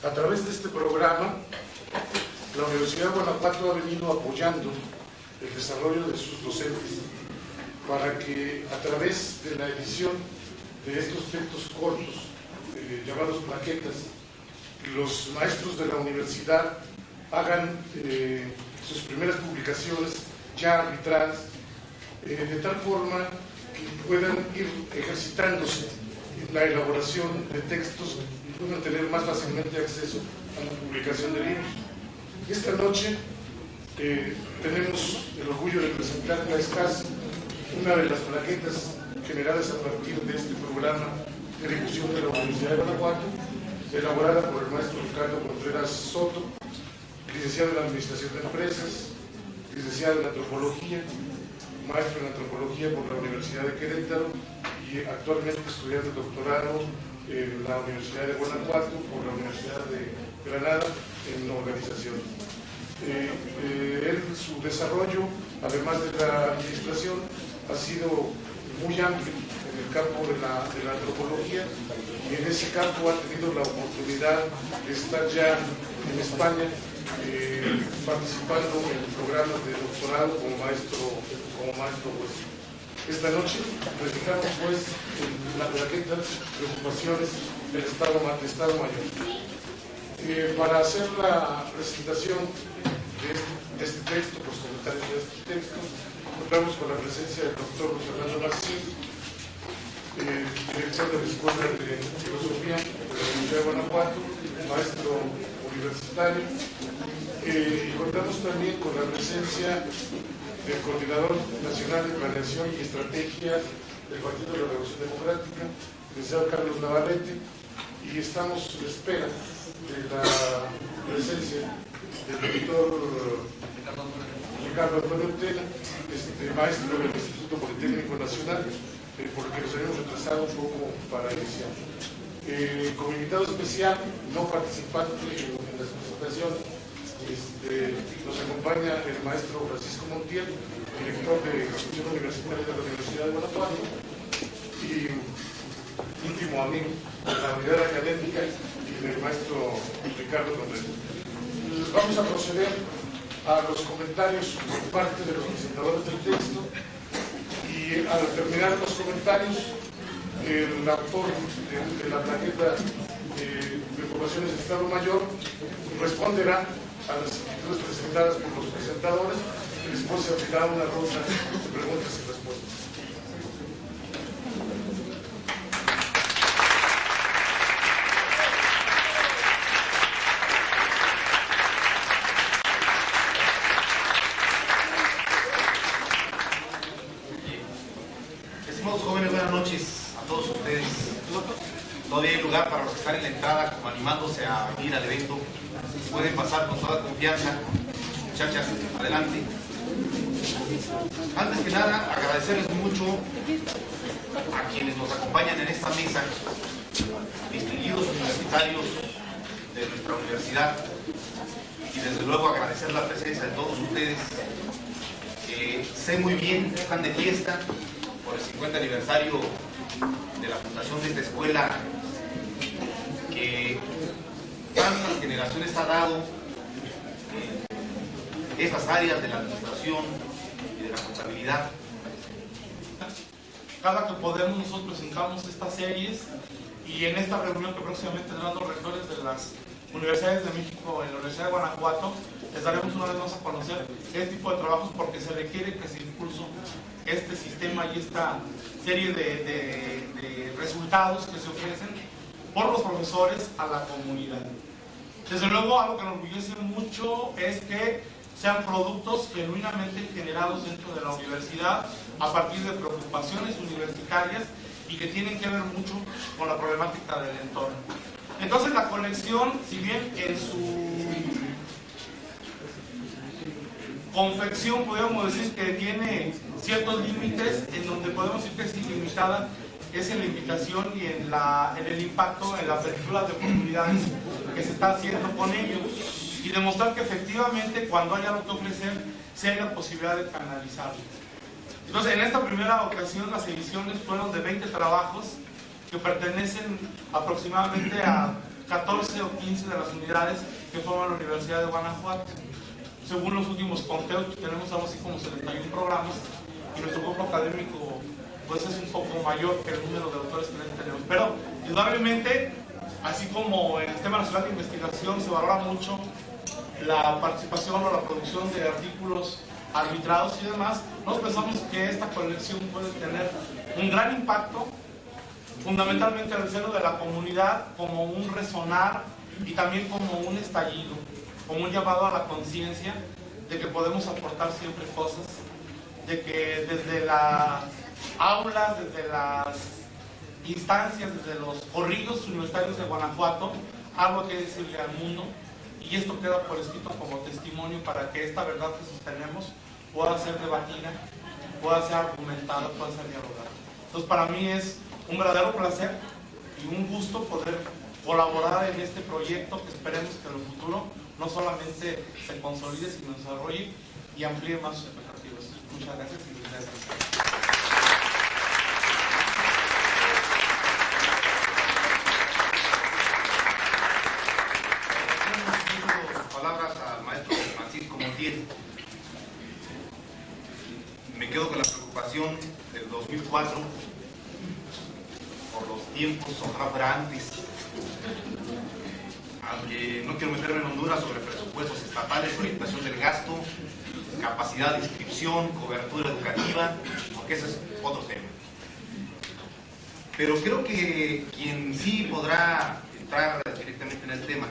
A través de este programa, la Universidad de Guanajuato ha venido apoyando el desarrollo de sus docentes para que a través de la edición de estos textos cortos, llamados plaquetas, los maestros de la universidad hagan sus primeras publicaciones ya arbitradas, de tal forma que puedan ir ejercitándose en la elaboración de textos y puedan tener más fácilmente acceso a la publicación de libros. Esta noche tenemos el orgullo de presentar la escasa, una de las plaquetas generadas a partir de este programa de difusión de la Universidad de Guanajuato, elaborada por el maestro Ricardo Contreras Soto, licenciado en Administración de Empresas, licenciado en Antropología, maestro en Antropología por la Universidad de Querétaro y actualmente estudiante de doctorado en la Universidad de Guanajuato por la Universidad de Granada en organización. Su desarrollo, además de la administración, ha sido muy amplio en el campo de la antropología, y en ese campo ha tenido la oportunidad de estar ya en España participando en programas de doctorado como maestro pues. Esta noche presentamos pues la plaqueta Preocupaciones del Estado Mayor. Para hacer la presentación de este texto, los comentarios de este texto, contamos con la presencia del doctor Fernando Marcín, director de la Escuela de Filosofía de la Universidad de Guanajuato, maestro universitario, y contamos también con la presencia del Coordinador Nacional de Planeación y Estrategia del Partido de la Revolución Democrática, el licenciado Carlos Navarrete, y estamos en espera de la presencia del doctor Ricardo Antonio Tela, maestro del Instituto Politécnico Nacional, por el que nos habíamos retrasado un poco para iniciar. Como invitado especial, no participante en las presentaciones, nos acompaña el maestro Francisco Montiel, director de Institución Universitaria de la Universidad de Guanajuato y íntimo amigo de la unidad académica y del maestro Ricardo Contreras. Vamos a proceder a los comentarios por parte de los presentadores del texto, y al terminar los comentarios, el autor de la plaqueta de Preocupaciones del Estado Mayor responderá a las solicitudes presentadas por los presentadores, y después se abrirá una ronda de preguntas y respuestas. Estimados jóvenes, buenas noches a todos ustedes. Todavía hay lugar para los que están en la entrada, como animándose a venir al evento. Pueden pasar con toda confianza. Muchachas, adelante. Antes que nada, agradecerles mucho a quienes nos acompañan en esta mesa, distinguidos universitarios de nuestra universidad, y desde luego agradecer la presencia de todos ustedes, que sé muy bien que están de fiesta por el 50 aniversario de la fundación de esta escuela, que tantas generaciones ha dado estas áreas de la administración y de la contabilidad. Cada que podemos nosotros presentamos estas series, y en esta reunión que próximamente tendrán los rectores de las universidades de México en la Universidad de Guanajuato, les daremos una vez más a conocer este tipo de trabajos, porque se requiere que se impulse este sistema y esta serie de resultados que se ofrecen por los profesores a la comunidad. Desde luego, algo que nos orgullece mucho es que sean productos genuinamente generados dentro de la universidad a partir de preocupaciones universitarias y que tienen que ver mucho con la problemática del entorno. Entonces, la colección, si bien en su confección podemos decir que tiene ciertos límites, en donde podemos decir que es ilimitada, es en la invitación y en el impacto, en la apertura de oportunidades que se está haciendo con ellos, y demostrar que efectivamente cuando haya algo que ofrecer, se hay la posibilidad de canalizarlo. Entonces, en esta primera ocasión, las ediciones fueron de 20 trabajos que pertenecen aproximadamente a 14 o 15 de las unidades que forman la Universidad de Guanajuato. Según los últimos conteos, pues, tenemos algo así como 71 programas y nuestro grupo académico pues es un poco mayor que el número de autores que tenemos. Pero indudablemente, así como en el Sistema Nacional de Investigación se valora mucho la participación o la producción de artículos arbitrados y demás, nosotros pensamos que esta colección puede tener un gran impacto, fundamentalmente en el seno de la comunidad, como un resonar y también como un estallido, como un llamado a la conciencia de que podemos aportar siempre cosas, de que desde las aulas, desde las instancias, desde los corrillos universitarios de Guanajuato, algo que decirle al mundo, y esto queda por escrito como testimonio para que esta verdad que sostenemos pueda ser debatida, pueda ser argumentada, pueda ser dialogada. Entonces, para mí es un verdadero placer y un gusto poder colaborar en este proyecto que esperemos que en el futuro no solamente se consolide, sino se desarrolle y amplíe más sus expectativas. Muchas gracias y gracias. Palabras al maestro Francisco Montiel. Me quedo con la preocupación del 2004 por los tiempos, ojalá fuera antes. No quiero meterme en Honduras sobre presupuestos estatales, orientación del gasto, capacidad de inscripción, cobertura educativa, porque ese es otro tema. Pero creo que quien sí podrá entrar directamente en el tema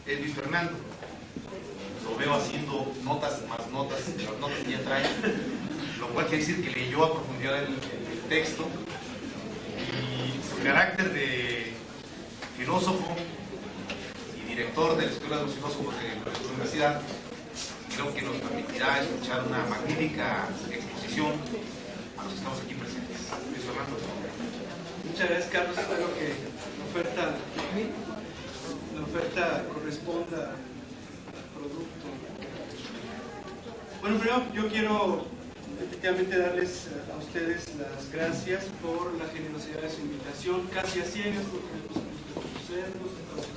es Luis Fernando. Lo veo haciendo notas más notas de las notas que ya trae, lo cual quiere decir que leyó a profundidad el texto, y su carácter de filósofo y director de la Escuela de los Filósofos de la Universidad creo que nos permitirá escuchar una magnífica exposición a los que estamos aquí presentes. Luis Fernando. Muchas gracias, Carlos. Espero que la oferta corresponda al producto. Bueno, primero yo quiero efectivamente darles a ustedes las gracias por la generosidad de su invitación, casi a ciegas, porque nos conocernos, entonces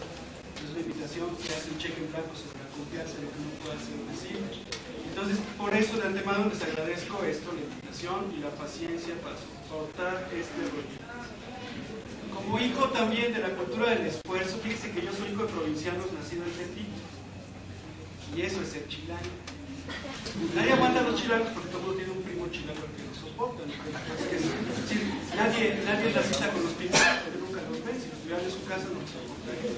es una invitación que hace un cheque en blanco sobre la confianza de que uno pueda hacer decir. Entonces, por eso de antemano les agradezco esto, la invitación y la paciencia para soportar este rollo. Como hijo también de la cultura del esfuerzo, fíjense que yo soy hijo de provincianos nacido en Tepito. Y eso es ser chilango. Nadie aguanta a los chilangos porque todo el mundo tiene un primo chilango que lo soporta. Nadie la cita con los primos porque nunca los ven. Si estuvieran en su casa no los soportaría.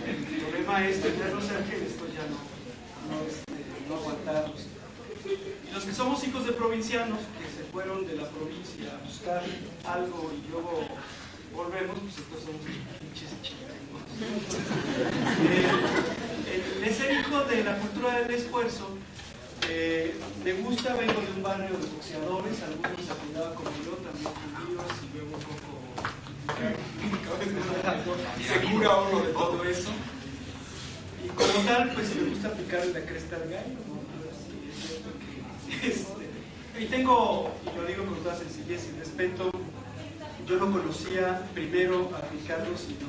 El problema es tenerlos cerca y después ya no aguantarlos. Y los que somos hijos de provincianos que se fueron de la provincia a buscar algo y luego volvemos, pues estos somos pinches chilangos. El ser hijo de la cultura del esfuerzo, me gusta, vengo de un barrio de boxeadores, algunos se apellidaban como yo, también judíos, y luego un poco segura uno de todo eso. Y como tal, pues me gusta aplicarle la cresta al gallo, ¿no? A ver si es cierto que... y tengo, y lo digo con toda sencillez y respeto, yo no conocía primero a Ricardo, sino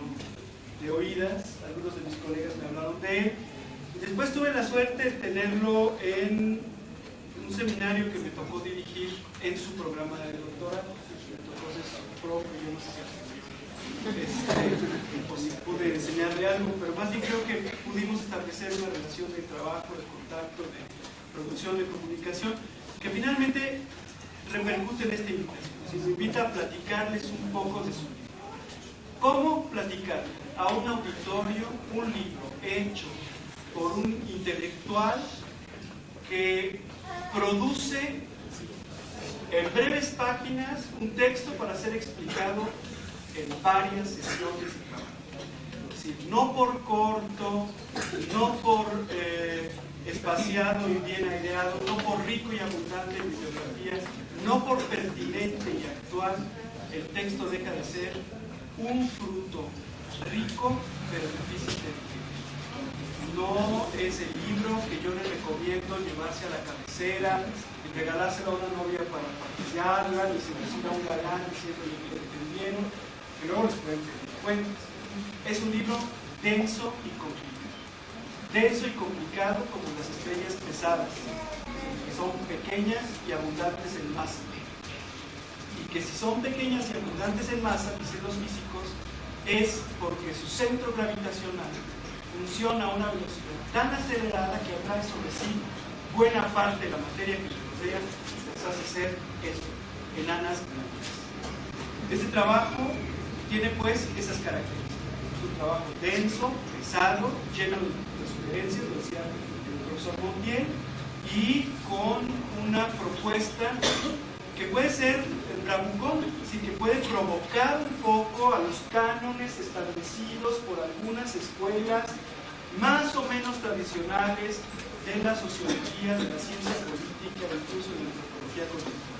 de oídas. Algunos de mis colegas me hablaron de él. Y después tuve la suerte de tenerlo en un seminario que me tocó dirigir en su programa de doctorado. Me tocó ser su profe, yo no sé si pude enseñarle algo, pero más bien creo que pudimos establecer una relación de trabajo, de contacto, de producción, de comunicación, que finalmente repercute en esta invitación. Si me invita a platicarles un poco de su libro. ¿Cómo platicar a un auditorio un libro hecho por un intelectual que produce en breves páginas un texto para ser explicado en varias sesiones de trabajo? Es decir, no por corto, no por espaciado y bien aireado, no por rico y abundante en bibliografía, no por pertinente y actual, el texto deja de ser un fruto rico pero difícil de digerir. No es el libro que yo le recomiendo llevarse a la cabecera y regalárselo a una novia para pasearla, ni se reciba un galán diciéndole que le entendieron, que luego les pueden pedir cuentas. Es un libro denso y complicado. Denso y complicado como las estrellas pesadas, que son pequeñas y abundantes en masa. Y que si son pequeñas y abundantes en masa, dicen los físicos, es porque su centro gravitacional funciona a una velocidad tan acelerada que atrae sobre sí buena parte de la materia que les rodea y les hace ser eso, enanas blancas. Este trabajo tiene pues esas características. Es un trabajo denso, pesado, lleno de sugerencias, lo decía el profesor Montiel, y con una propuesta que puede ser bravucón, es decir, que puede provocar un poco a los cánones establecidos por algunas escuelas más o menos tradicionales de la sociología, de la ciencia política, incluso de la antropología contemporánea.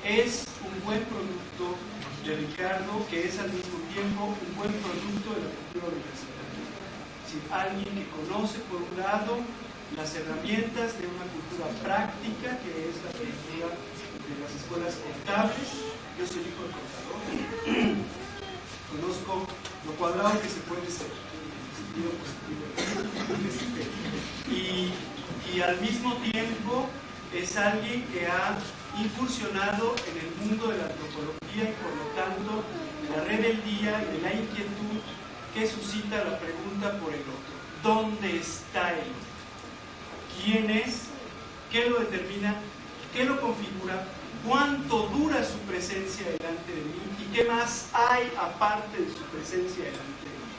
Es un buen producto de Ricardo, que es al mismo tiempo un buen producto de la cultura universitaria. Es decir, alguien que conoce, por un lado, las herramientas de una cultura práctica, que es la cultura de las escuelas contables. Yo soy hijo de contador. Conozco lo cuadrado que se puede ser, en el sentido positivo. Y al mismo tiempo es alguien que ha incursionado en el mundo de la antropología y por lo tanto de la rebeldía y de la inquietud que suscita la pregunta por el otro. ¿Dónde está el otro? ¿Quién es? ¿Qué lo determina? ¿Qué lo configura? ¿Cuánto dura su presencia delante de mí? ¿Y qué más hay aparte de su presencia delante de mí?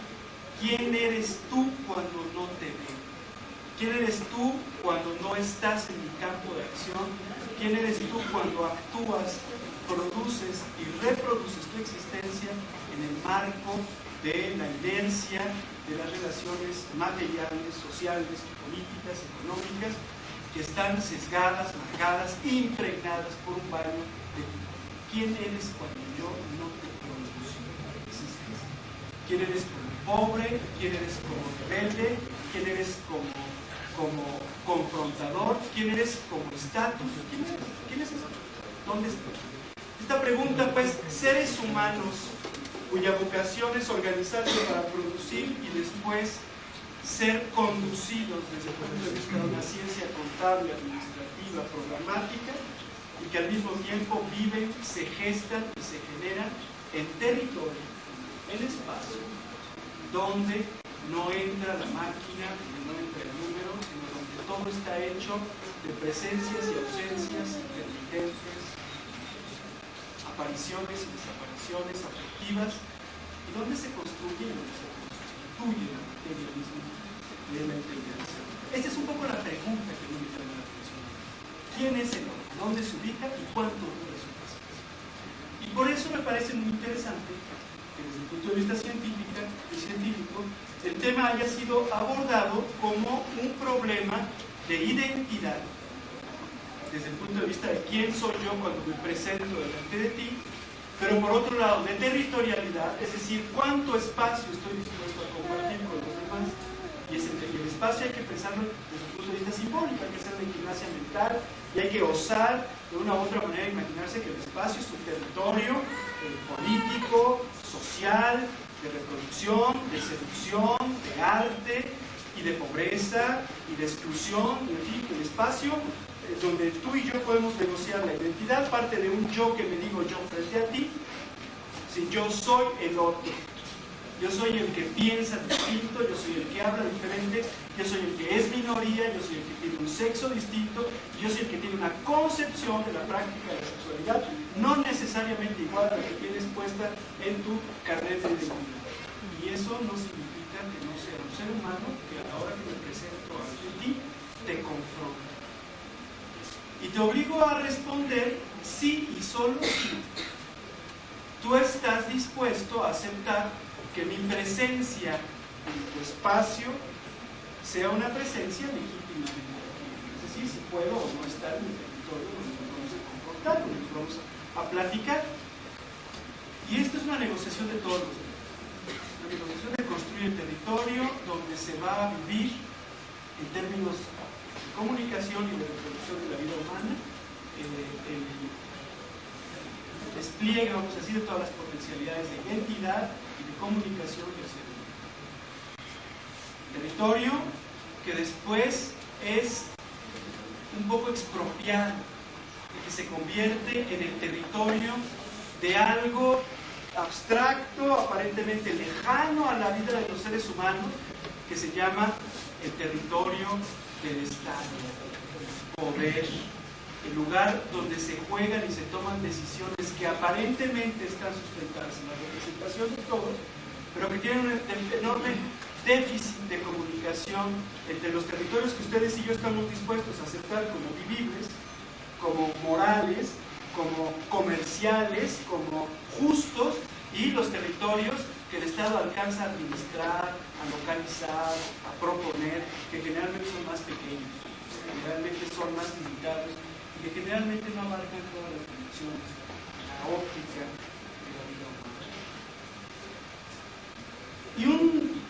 ¿Quién eres tú cuando no te veo? ¿Quién eres tú cuando no estás en mi campo de acción? ¿Quién eres tú cuando actúas, produces y reproduces tu existencia en el marco de la inercia de las relaciones materiales, sociales, políticas, económicas, que están sesgadas, marcadas, impregnadas por un baño de culpa? ¿Quién eres cuando yo no te produzco existencia? ¿Quién eres como pobre? ¿Quién eres como rebelde? ¿Quién eres como confrontador? ¿Quién eres como estatus? ¿Quién es eso? ¿Dónde estoy? Esta pregunta, pues, seres humanos cuya vocación es organizarse para producir y después ser conducidos desde el punto de vista de una ciencia contable, administrativa, programática, y que al mismo tiempo viven, se gestan y se generan en territorio, en espacio, donde no entra la máquina, no entra el número, sino donde todo está hecho de presencias y ausencias, intermitencias, apariciones y desapariciones afectivas, y donde se construye y donde se constituye la materia misma de la inteligencia. Esta es un poco la pregunta que me llama la atención. ¿Quién es el hombre? ¿Dónde se ubica y cuánto dura su presencia? Y por eso me parece muy interesante que desde el punto de vista científico el tema haya sido abordado como un problema de identidad, desde el punto de vista de quién soy yo cuando me presento delante de ti, pero por otro lado de territorialidad, es decir, cuánto espacio estoy dispuesto a compartir con los demás. Y el espacio hay que pensarlo desde el punto de vista simbólico, hay que hacer una gimnasia mental y hay que osar de una u otra manera imaginarse que el espacio es un territorio político, social, de reproducción, de seducción, de arte y de pobreza y de exclusión, y en fin, el espacio donde tú y yo podemos negociar la identidad, parte de un yo que me digo yo frente a ti. Si yo soy el otro, yo soy el que piensa distinto, yo soy el que habla diferente, yo soy el que es minoría, yo soy el que tiene un sexo distinto, yo soy el que tiene una concepción de la práctica de la sexualidad no necesariamente igual a la que tienes puesta en tu carnet de identidad. Y eso no significa que no sea un ser humano que a la hora que me presento ante ti te confronta. Y te obligo a responder sí y solo sí. Tú estás dispuesto a aceptar que mi presencia en tu espacio sea una presencia legítimamente. Es decir, si puedo o no estar en mi territorio donde nos vamos a confrontar, donde nos vamos a platicar. Y esto es una negociación de todos los días. Una negociación de construir el territorio donde se va a vivir en términos de comunicación y de reproducción de la vida humana despliegue, vamos a decir, de todas las potencialidades de identidad y de comunicación del ser humano. Territorio que después es un poco expropiado, que se convierte en el territorio de algo abstracto, aparentemente lejano a la vida de los seres humanos, que se llama el territorio del Estado, poder, el lugar donde se juegan y se toman decisiones que aparentemente están sustentadas en la representación de todos, pero que tienen un enorme déficit de comunicación entre los territorios que ustedes y yo estamos dispuestos a aceptar como vivibles, como morales, como comerciales, como justos, y los territorios que el Estado alcanza a administrar, a localizar, a proponer, que generalmente son más pequeños, que generalmente son más limitados y que generalmente no abarcan todas las dimensiones, la óptica de la vida humana. Y un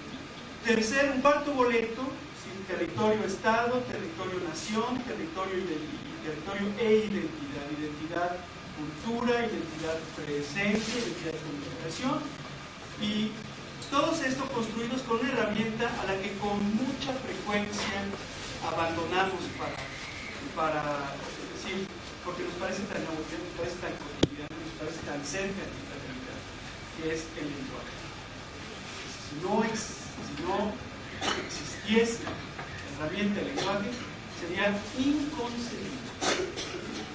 cuarto boleto, ¿sí? Territorio-Estado, territorio-nación, territorio e identidad. Identidad, cultura, identidad presencia, identidad de comunicación. Y todos estos construidos con una herramienta a la que con mucha frecuencia abandonamos para decir, porque nos parece tan cotidiano, nos parece tan cerca de nuestra realidad, que es el lenguaje. Si no existiese la herramienta del lenguaje, sería inconcebible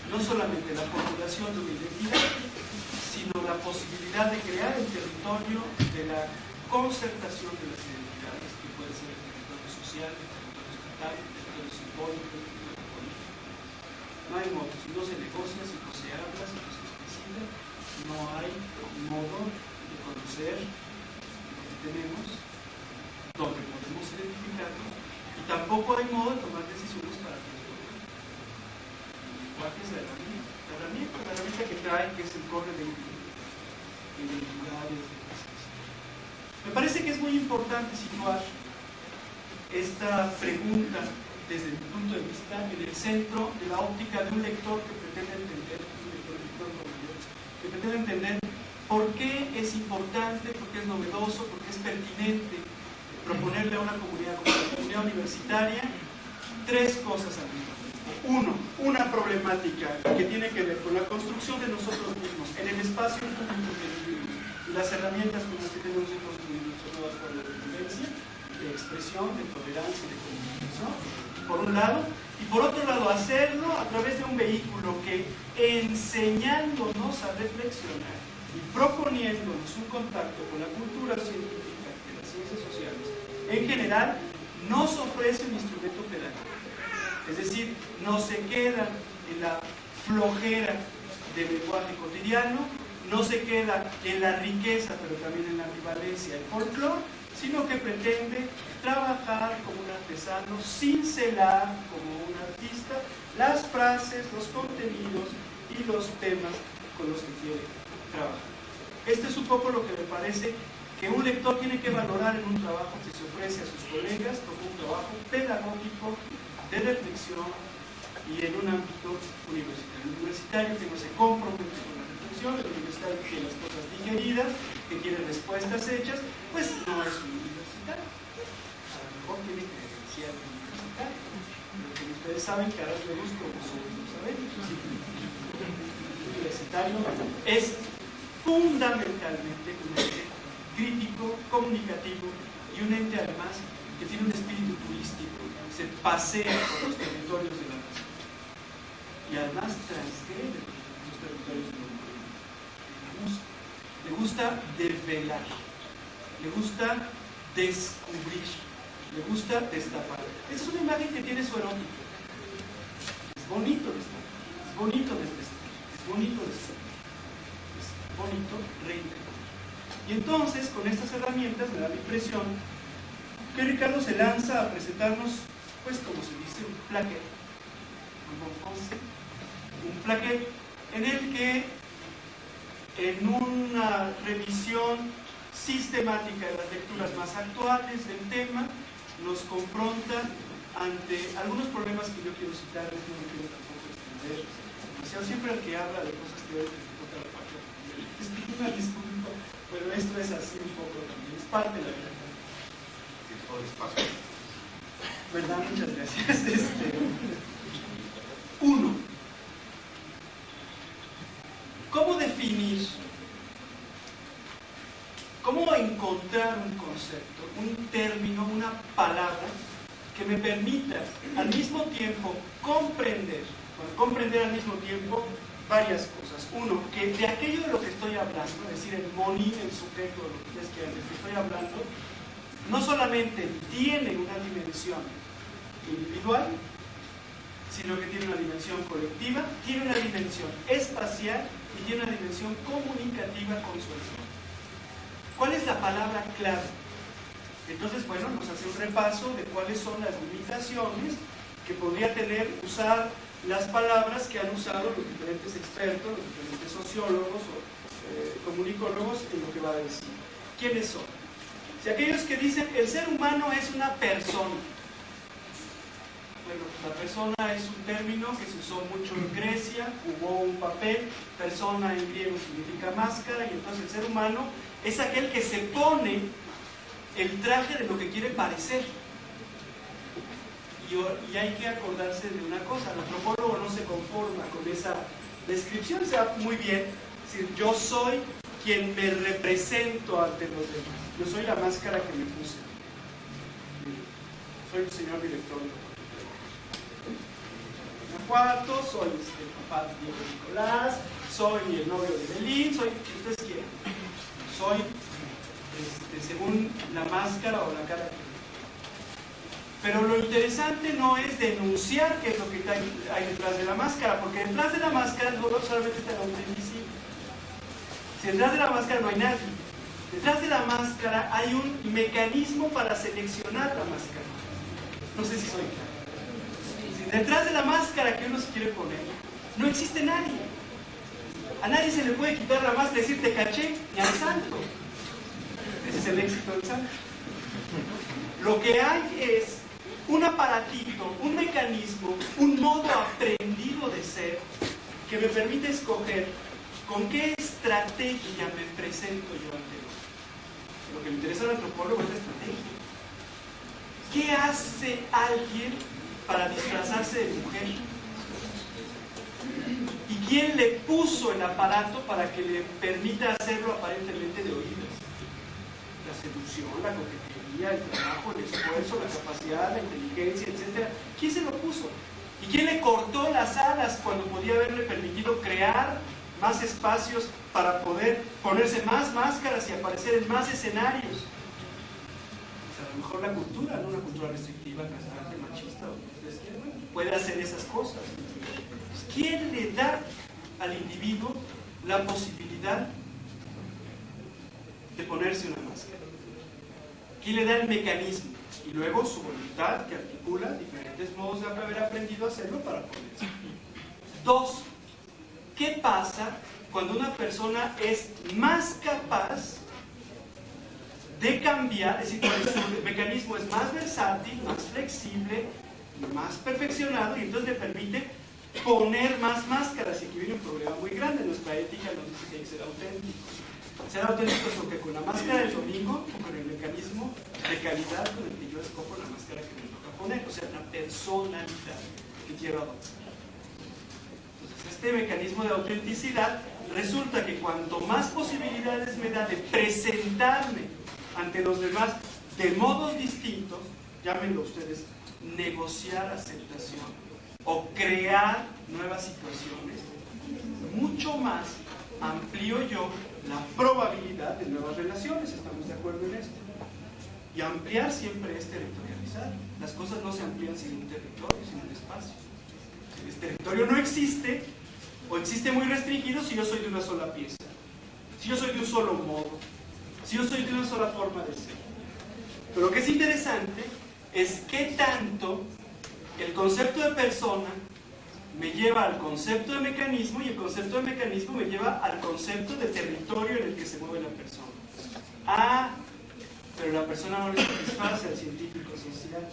no solamente la formulación de una identidad, sino la posibilidad de crear el territorio de la concertación de las identidades, que puede ser el territorio social, el territorio estatal, el territorio simbólico, el territorio político. No hay modo, si no se negocia, si no se habla, si no se explicita, no hay modo de conocer lo que tenemos, donde podemos identificarnos, y tampoco hay modo de tomar decisiones para transformar. ¿Cuál es la herramienta? La herramienta que trae, que es el corre de identidades. Me parece que es muy importante situar esta pregunta desde mi punto de vista en el centro de la óptica de un lector que pretende entender, que pretende entender por qué es importante, por qué es novedoso, por qué es pertinente proponerle a una comunidad como la comunidad universitaria tres cosas al mismo tiempo. Uno, una problemática que tiene que ver con la construcción de nosotros mismos en el espacio público que vivimos y las herramientas con las que tenemos que construir nuestras nuevas formas de convivencia, de expresión, de tolerancia y de comunicación, por un lado, y por otro lado hacerlo a través de un vehículo que, enseñándonos a reflexionar y proponiéndonos un contacto con la cultura científica de las ciencias sociales, en general, nos ofrece un instrumento pedagógico. Es decir, no se queda en la flojera del lenguaje cotidiano, no se queda en la riqueza, pero también en la ambivalencia del folclore, sino que pretende trabajar como un artesano, cincelar como un artista las frases, los contenidos y los temas con los que quiere trabajar. Este es un poco lo que me parece que un lector tiene que valorar en un trabajo que se ofrece a sus colegas como un trabajo pedagógico de reflexión y en un ámbito universitario. El universitario que no se compromete con la reflexión, el universitario que quiere las cosas digeridas, que quiere respuestas hechas, pues no es un universitario. A lo mejor tiene credencial universitario, pero que ustedes saben que ahora vemos como nosotros lo sabemos. El universitario es fundamentalmente un ente crítico, comunicativo y un ente además que tiene un espíritu turístico, se pasea por los territorios de la nación y además transgrede los territorios de la nación. Le gusta desvelar, le gusta descubrir, le gusta destapar. Esa es una imagen que tiene su erótica. Es bonito destapar, es bonito desvestir, es bonito destapar, es bonito reintegrar. Y entonces, con estas herramientas, me da la impresión que Ricardo se lanza a presentarnos, pues como se dice, un plaquet, un plaquet en el que, en una revisión sistemática de las lecturas más actuales del tema, nos confronta ante algunos problemas que yo quiero citar, no me quiero tampoco extender demasiado. Siempre el que habla de cosas teóricas le toca la parte. Les pido una disculpa, pero esto es así un poco también, es parte de la vida. ¿Verdad? Muchas gracias. Uno, ¿cómo definir, cómo encontrar un concepto, un término, una palabra que me permita al mismo tiempo comprender al mismo tiempo varias cosas? Uno, que de aquello de lo que estoy hablando, es decir, el monín, el sujeto, lo que ustedes quieran, de lo que estoy hablando, no solamente tiene una dimensión individual, sino que tiene una dimensión colectiva, tiene una dimensión espacial y tiene una dimensión comunicativa con su entorno. ¿Cuál es la palabra clave? Entonces, bueno, nos hace un repaso de cuáles son las limitaciones que podría tener usar las palabras que han usado los diferentes expertos, los diferentes sociólogos o comunicólogos en lo que va a decir. ¿Quiénes son? Si aquellos que dicen el ser humano es una persona. Bueno, la persona es un término que se usó mucho en Grecia, jugó un papel. Persona en griego significa máscara, y entonces el ser humano es aquel que se pone el traje de lo que quiere parecer. Y hay que acordarse de una cosa: el antropólogo no se conforma con esa descripción, o sea, muy bien, es decir, yo soy quien me represento ante los demás, yo soy la máscara que me puse, soy el señor director de Guanajuato, soy el papá de Diego Nicolás, soy el novio de Belín, soy quien ustedes quieran, soy según la máscara o la cara que... Pero lo interesante no es denunciar qué es lo que hay detrás de la máscara, porque detrás de la máscara no solamente está el hombre invisible. Si detrás de la máscara no hay nadie, detrás de la máscara hay un mecanismo para seleccionar la máscara. No sé si soy claro. Si detrás de la máscara que uno se quiere poner, no existe nadie. A nadie se le puede quitar la máscara y decir te caché, ni al santo. Ese es el éxito del santo. Lo que hay es un aparatito, un mecanismo, un modo aprendido de ser que me permite escoger con qué estrategia me presento yo ante el otro. Lo que le interesa al antropólogo es la estrategia. ¿Qué hace alguien para disfrazarse de mujer? ¿Y quién le puso el aparato para que le permita hacerlo aparentemente de oídos? La seducción, la coquetería, el trabajo, el esfuerzo, la capacidad, la inteligencia, etc. ¿Quién se lo puso? ¿Y quién le cortó las alas cuando podía haberle permitido crear más espacios para poder ponerse más máscaras y aparecer en más escenarios? Pues a lo mejor la cultura, no una cultura restrictiva, castrante, machista, o lo que ustedes quieran, bueno, puede hacer esas cosas. Pues, ¿quién le da al individuo la posibilidad de ponerse una máscara? ¿Quién le da el mecanismo? Y luego su voluntad, que articula diferentes modos de haber aprendido a hacerlo para ponerse. Dos, ¿qué pasa cuando una persona es más capaz de cambiar? Es decir, cuando su mecanismo es más versátil, más flexible, más perfeccionado, y entonces le permite poner más máscaras. Y aquí viene un problema muy grande. Nuestra ética nos dice que hay que ser auténtico. Ser auténtico es lo que con la máscara del domingo o con el mecanismo de calidad con el que yo escojo la máscara que me toca poner, o sea, la personalidad que quiero adoptar. Entonces, este mecanismo de autenticidad resulta que cuanto más posibilidades me da de presentarme ante los demás de modos distintos, llámenlo ustedes negociar aceptación o crear nuevas situaciones, mucho más amplío yo la probabilidad de nuevas relaciones. ¿Estamos de acuerdo en esto? Y ampliar siempre es territorializar. Las cosas no se amplían sin un territorio, sin un espacio. El territorio no existe, o existe muy restringido, si yo soy de una sola pieza, si yo soy de un solo modo, si yo soy de una sola forma de ser. Pero lo que es interesante es qué tanto el concepto de persona me lleva al concepto de mecanismo, y el concepto de mecanismo me lleva al concepto de territorio en el que se mueve la persona. Ah, pero la persona no le satisface al científico social.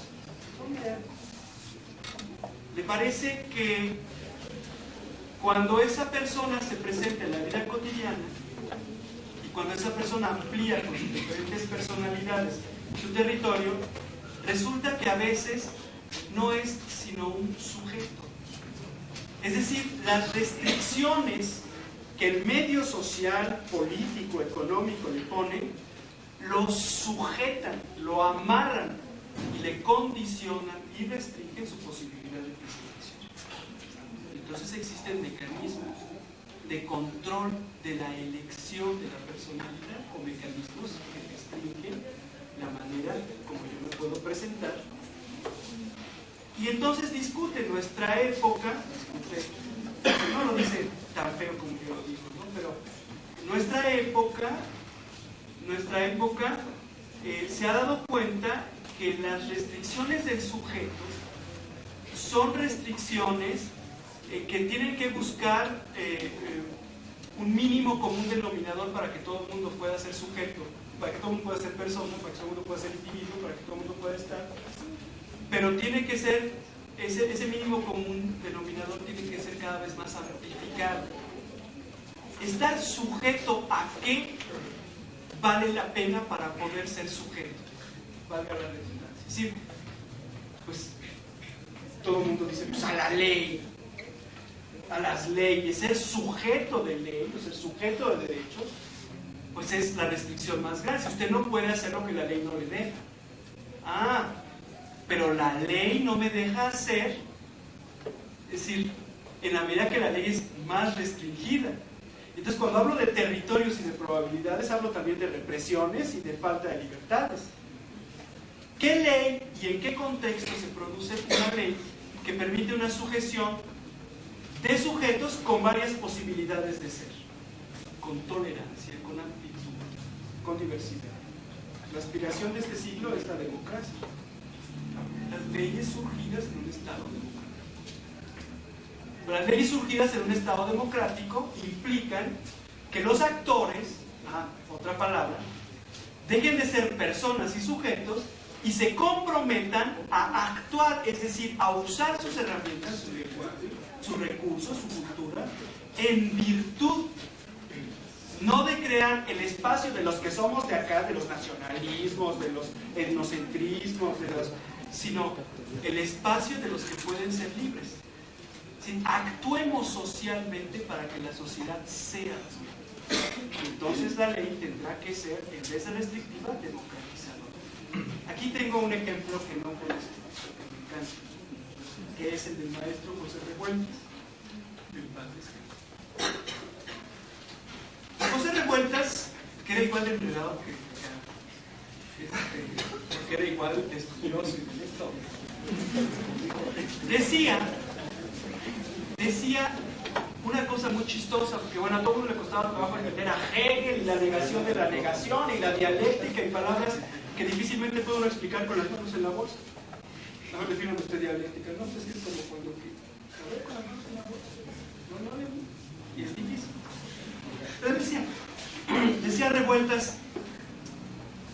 ¿Le parece que cuando esa persona se presenta en la vida cotidiana y cuando esa persona amplía con sus diferentes personalidades su territorio, resulta que a veces no es sino un sujeto. Es decir, las restricciones que el medio social, político, económico le pone, lo sujetan, lo amarran y le condicionan y restringen su posibilidad de presentación. Entonces existen mecanismos de control de la elección de la personalidad o mecanismos que restringen la manera como yo me puedo presentar. Y entonces discute nuestra época, no lo dice tan feo como yo lo digo, ¿no? Pero nuestra época se ha dado cuenta que las restricciones del sujeto son restricciones que tienen que buscar un mínimo común denominador para que todo el mundo pueda ser sujeto, para que todo el mundo pueda ser persona, para que todo el mundo pueda ser individuo, para que todo el mundo pueda estar. Pero tiene que ser, ese mínimo común denominador tiene que ser cada vez más amplificado. ¿Estar sujeto a qué vale la pena para poder ser sujeto? Valga la redundancia. Es decir, pues todo el mundo dice, pues a la ley, a las leyes, ser sujeto de ley, o ser sujeto de derechos, pues es la restricción más grande. Usted no puede hacer lo que la ley no le deja. Pero la ley no me deja hacer, es decir, en la medida que la ley es más restringida. Entonces, cuando hablo de territorios y de probabilidades, hablo también de represiones y de falta de libertades. ¿Qué ley y en qué contexto se produce una ley que permite una sujeción de sujetos con varias posibilidades de ser? Con tolerancia, con amplitud, con diversidad. La aspiración de este siglo es la democracia. Las leyes surgidas en un Estado democrático. Las leyes surgidas en un Estado democrático implican que los actores, otra palabra, dejen de ser personas y sujetos y se comprometan a actuar, es decir, a usar sus herramientas, su lenguaje, sus recursos, su cultura, en virtud no de crear el espacio de los que somos de acá, de los nacionalismos, de los etnocentrismos, sino el espacio de los que pueden ser libres. ¿Sí? Actuemos socialmente para que la sociedad sea libre. Entonces la ley tendrá que ser, en vez de restrictiva, democratizadora. Aquí tengo un ejemplo que no conozco, que me encanta, que es el del maestro José Revueltas. José Revueltas, que era igual de enredado porque era igual de estudioso y intelectual, decía una cosa muy chistosa, porque bueno, a todo el mundo le costaba trabajo entender a Hegel y la negación de la negación y la dialéctica y palabras que difícilmente puedo explicar con las manos en la bolsa. A ver, define usted dialéctica, no sé si es como cuando a ver, con las manos en la bolsa. No, y es difícil. Pero decía Revueltas,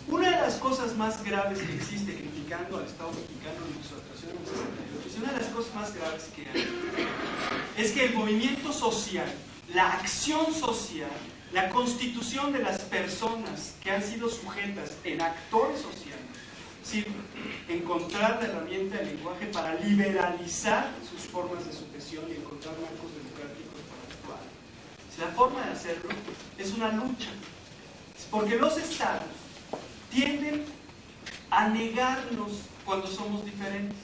una de las cosas más graves que existe criticando al Estado mexicano en su actuación en el 68, una de las cosas más graves que hay es que el movimiento social, la acción social, la constitución de las personas que han sido sujetas en actores sociales, es decir, encontrar la herramienta del lenguaje para liberalizar sus formas de sujeción y encontrar marcos democráticos para actuar. La forma de hacerlo es una lucha, porque los estados tienden a negarnos cuando somos diferentes.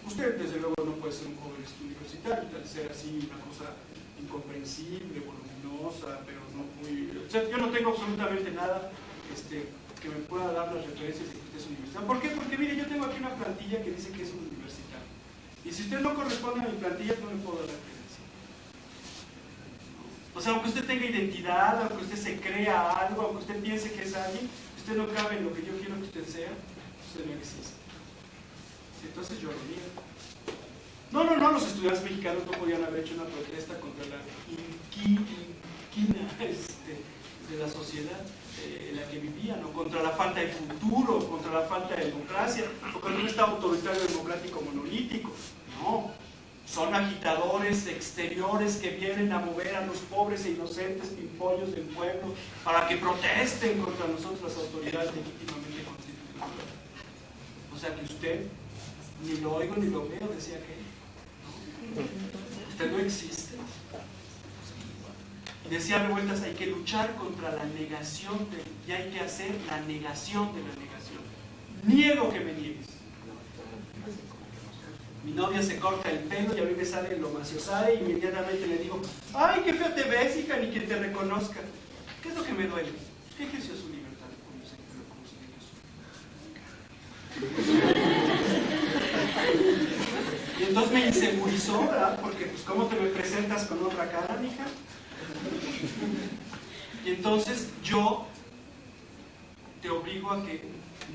Usted, desde luego, no puede ser un joven universitario, tal ser así una cosa incomprensible, voluminosa, pero no muy... O sea, yo no tengo absolutamente nada que me pueda dar las referencias de que usted es universitario. ¿Por qué? Porque, mire, yo tengo aquí una plantilla que dice que es un universitario. Y si usted no corresponde a mi plantilla, no le puedo dar la credencial. O sea, aunque usted tenga identidad, aunque usted se crea algo, aunque usted piense que es alguien, usted no cabe en lo que yo quiero que usted sea, usted no existe. Entonces yo lo niego. No, los estudiantes mexicanos no podían haber hecho una protesta contra la inquina de la sociedad en la que vivían, o contra la falta de futuro, contra la falta de democracia, o contra un Estado autoritario democrático monolítico. No, son actores exteriores que vienen a mover a los pobres e inocentes pimpollos del pueblo para que protesten contra nosotros las autoridades legítimamente constitucionales. O sea que usted ni lo oigo ni lo veo, decía que ¿no? Usted no existe. Y decía Revueltas, hay que luchar contra la negación y hay que hacer la negación de la negación. Niego que me niegues. Mi novia se corta el pelo y a mí me sale lo maciosare y inmediatamente le digo, ay, qué feo te ves, hija, ni quien te reconozca. ¿Qué es lo que me duele? ¿Qué ejerció su libertad? Y entonces me insegurizó, ¿verdad? Porque, pues, ¿cómo te me presentas con otra cara, mija? Y entonces yo te obligo a que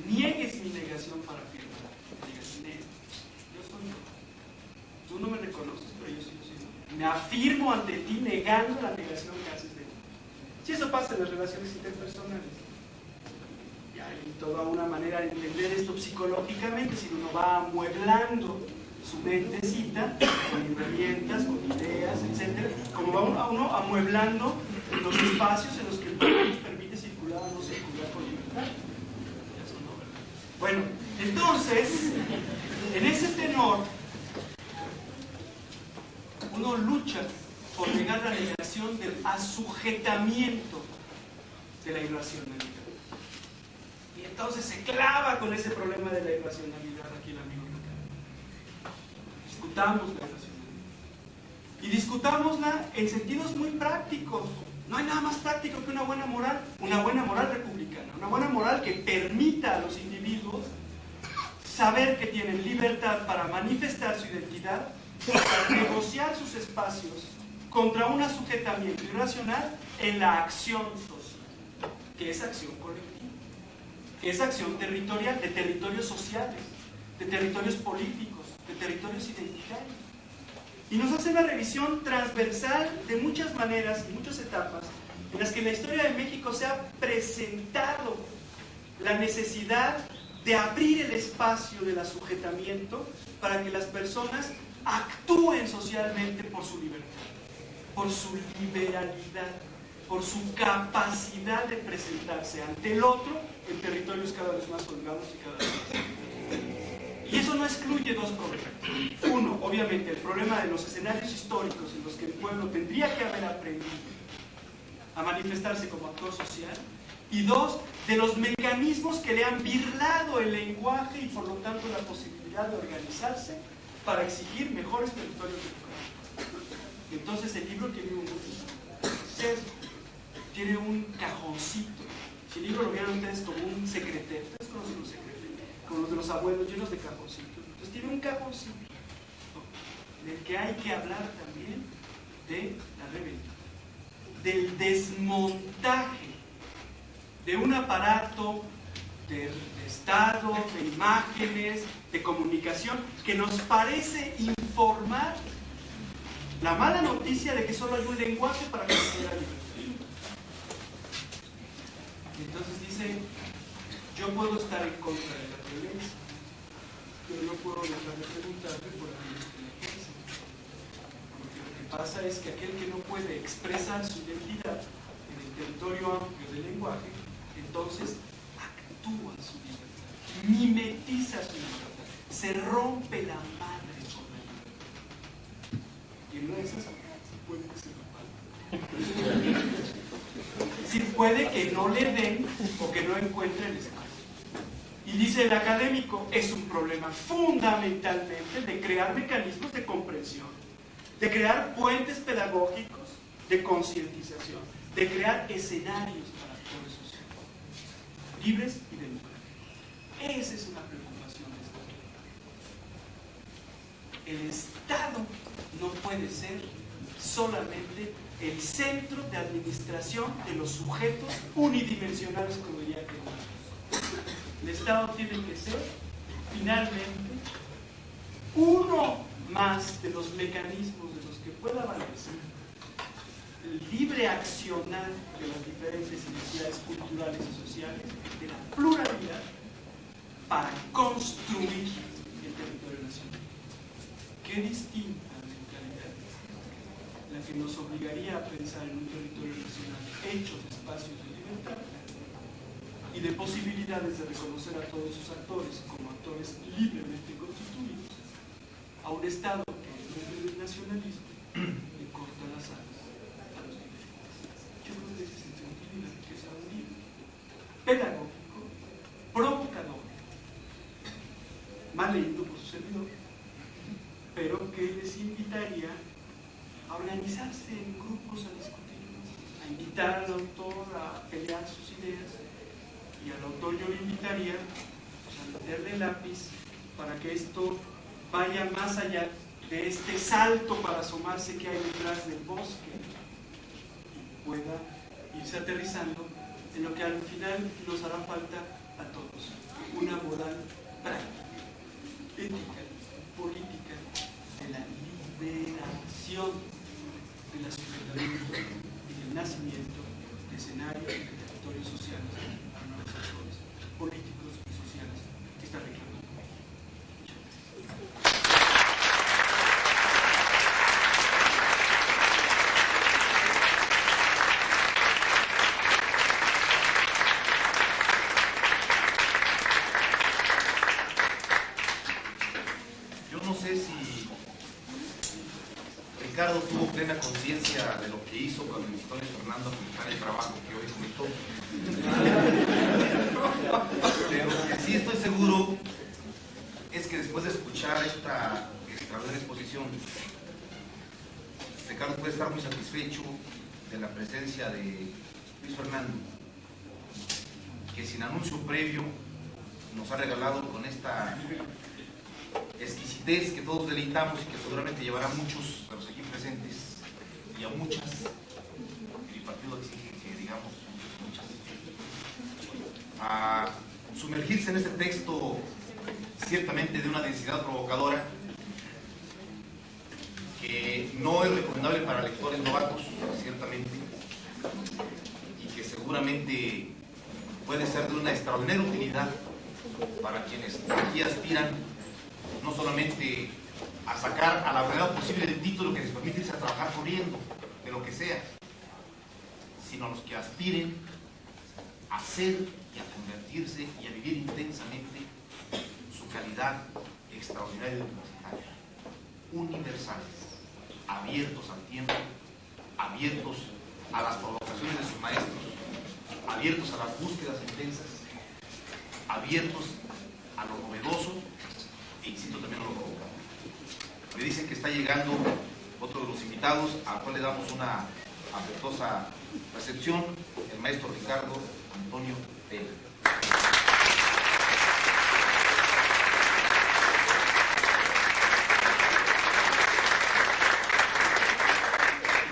niegues mi negación para firmar. Digas, yo soy yo. Tú no me reconoces, pero yo sí lo soy. Me afirmo ante ti negando la negación que haces de mí. Si eso pasa en las relaciones interpersonales. Y hay toda una manera de entender esto psicológicamente, si uno va amueblando su mentecita con herramientas, con ideas, etc. Como va uno amueblando los espacios en los que el pueblo nos permite circular o no circular con libertad. Bueno, entonces, en ese tenor, uno lucha por negar la negación del asujetamiento de la irracionalidad. Y entonces se clava con ese problema de la irracionalidad aquí el amigo Ricardo. Discutamos la irracionalidad. Y discutámosla en sentidos muy prácticos. No hay nada más práctico que una buena moral republicana, una buena moral que permita a los individuos saber que tienen libertad para manifestar su identidad, para negociar sus espacios contra un asujetamiento irracional en la acción social, que es acción colectiva, que es acción territorial, de territorios sociales, de territorios políticos, de territorios identitarios. Y nos hace una revisión transversal de muchas maneras y muchas etapas en las que en la historia de México se ha presentado la necesidad de abrir el espacio del asujetamiento para que las personas actúen socialmente por su libertad, por su liberalidad, por su capacidad de presentarse ante el otro en territorios cada vez más holgados y cada vez más. Y eso no excluye dos problemas. Uno, obviamente, el problema de los escenarios históricos en los que el pueblo tendría que haber aprendido a manifestarse como actor social. Y dos, de los mecanismos que le han birlado el lenguaje y por lo tanto la posibilidad de organizarse para exigir mejores territorios democráticos. Entonces el libro tiene un sesgo, tiene un cajoncito. Si el libro lo vieron ustedes como un secretero, ustedes conocen los secretos, como los de los abuelos llenos de cajoncitos. Entonces tiene un cajoncito, ¿no?, del que hay que hablar también de la rebelión, del desmontaje de un aparato de Estado, de imágenes, de comunicación, que nos parece informar la mala noticia de que solo hay un lenguaje para conseguir la libertad. Entonces dice, yo puedo estar en contra de la violencia, pero no puedo dejar de preguntarme por aquellos que la ejercen. Porque lo que pasa es que aquel que no puede expresar su identidad en el territorio amplio del lenguaje, entonces actúa su libertad, mimetiza su libertad, se rompe la madre con la libertad. Y en una de esas puede que se lo pague. Sí, puede que no le den o que no encuentre el espacio. Y dice el académico, es un problema fundamentalmente de crear mecanismos de comprensión, de crear puentes pedagógicos de concientización, de crear escenarios para actores sociales libres y democráticos. Esa es una preocupación de Estado. El Estado no puede ser solamente el centro de administración de los sujetos unidimensionales, como diría que el Estado tiene que ser, finalmente, uno más de los mecanismos de los que pueda valerse el libre accionar de las diferentes identidades culturales y sociales, de la pluralidad, para construir el territorio nacional. Qué distinta mentalidad la que nos obligaría a pensar en un territorio nacional hecho de espacios de libertad y de posibilidades de reconocer a todos sus actores como actores libremente constituidos, a un Estado que en nombre del nacionalismo le corta las alas a los diferentes. Yo creo que ese es el sentido de la riqueza de un libro. Pedagógico, provocador, mal leído por su servidor, pero que les invitaría a organizarse en grupos a discutir, a invitar al autor a pelear sus ideas, y al autor yo le invitaría a meterle lápiz para que esto vaya más allá de este salto para asomarse que hay detrás del bosque y pueda irse aterrizando en lo que al final nos hará falta a todos, una moral práctica, ética, política de la liberación de la ciudadanía y del nacimiento de escenarios y de territorios sociales a nuevos actores políticos y sociales que están reclamando. Ricardo tuvo plena conciencia de lo que hizo cuando invitó a Fernando a comentar el trabajo que hoy comentó. Pero lo que sí estoy seguro es que después de escuchar esta extraordinaria exposición, Ricardo puede estar muy satisfecho de la presencia de Luis Fernando, que sin anuncio previo nos ha regalado con esta exquisitez que todos deleitamos y que seguramente llevará a muchos de los aquí presentes y a muchas, el partido exige que digamos muchas, a sumergirse en este texto ciertamente de una densidad provocadora que no es recomendable para lectores novatos, ciertamente, y que seguramente puede ser de una extraordinaria utilidad para quienes aquí aspiran no solamente a sacar a la brevedad posible el título que les permite irse a trabajar corriendo, de lo que sea, sino a los que aspiren a ser y a convertirse y a vivir intensamente su calidad extraordinaria de universitarios, universales, abiertos al tiempo, abiertos a las provocaciones de sus maestros, abiertos a las búsquedas intensas, abiertos a lo novedoso e incito también a lo provocado. Me dicen que está llegando otro de los invitados, al cual le damos una afectuosa recepción, el maestro Ricardo Antonio Tela.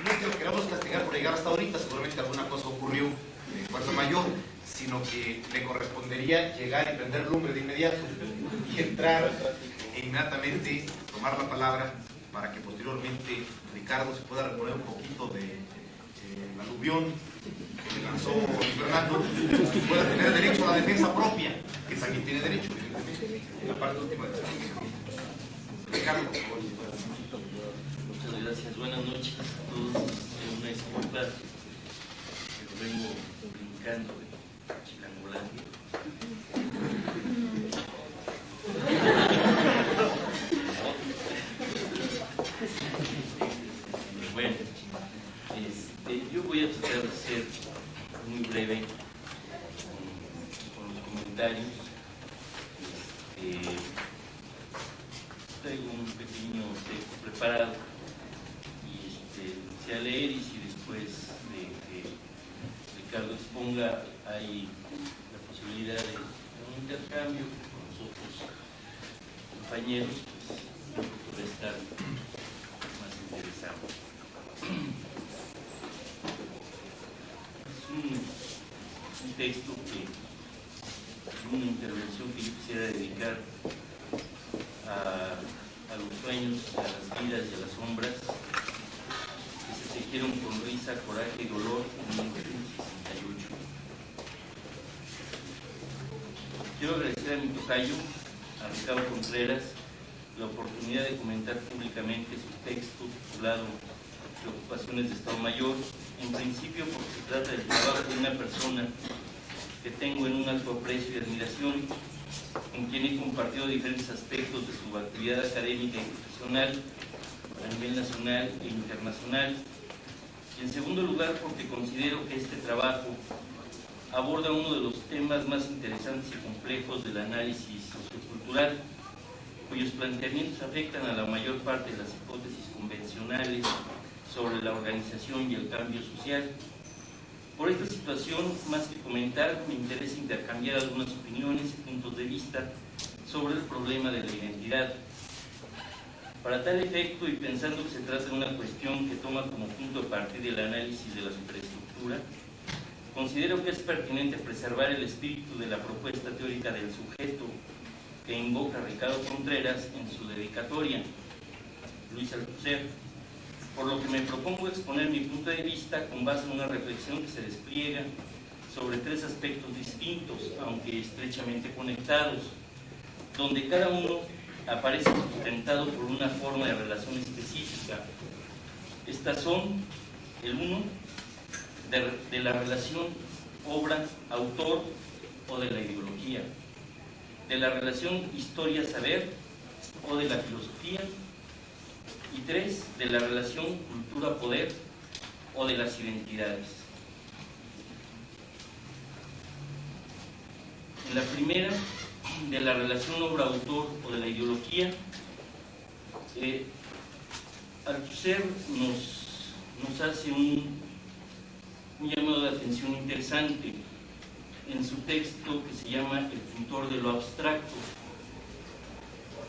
No es que lo queramos castigar por llegar hasta ahorita, seguramente alguna cosa ocurrió de fuerza mayor, sino que le correspondería llegar y prender lumbre de inmediato y entrar e inmediatamente tomar la palabra para que posteriormente Ricardo se pueda reponer un poquito de la aluvión que le lanzó Fernando y pueda tener derecho a la defensa propia, que es a quien tiene derecho, evidentemente, en la parte última de esta exposición. Ricardo, por favor. Muchas gracias, buenas noches a todos. Una disculpa, pero vengo brincando de Chilangolandia. Bueno, yo voy a tratar de ser muy breve con los comentarios. Traigo un pequeño texto preparado y empecé a leer, y si después de que Ricardo exponga hay la posibilidad de un intercambio con los otros compañeros, pues puede estar más interesante. Es un texto una intervención que yo quisiera dedicar a los sueños, a las vidas y a las sombras que se tejieron con risa, coraje y dolor en 1968. Quiero agradecer a mi tocayo, a Ricardo Contreras, la oportunidad de comentar públicamente su texto titulado preocupaciones de Estado Mayor, en principio porque se trata del trabajo de una persona que tengo en un alto aprecio y admiración, con quien he compartido diferentes aspectos de su actividad académica y profesional a nivel nacional e internacional. Y en segundo lugar, porque considero que este trabajo aborda uno de los temas más interesantes y complejos del análisis sociocultural, cuyos planteamientos afectan a la mayor parte de las hipótesis convencionales sobre la organización y el cambio social. Por esta situación, más que comentar, me interesa intercambiar algunas opiniones y puntos de vista sobre el problema de la identidad. Para tal efecto, y pensando que se trata de una cuestión que toma como punto de partida el análisis de la superestructura, considero que es pertinente preservar el espíritu de la propuesta teórica del sujeto que invoca Ricardo Contreras en su dedicatoria, Luis Althusser, por lo que me propongo exponer mi punto de vista con base en una reflexión que se despliega sobre tres aspectos distintos, aunque estrechamente conectados, donde cada uno aparece sustentado por una forma de relación específica. Estas son, el uno, de la relación obra-autor o de la ideología, de la relación historia-saber o de la filosofía, y tres, de la relación cultura-poder o de las identidades. En la primera, de la relación obra-autor o de la ideología, Althusser nos hace un llamado de atención interesante en su texto que se llama El pintor de lo abstracto,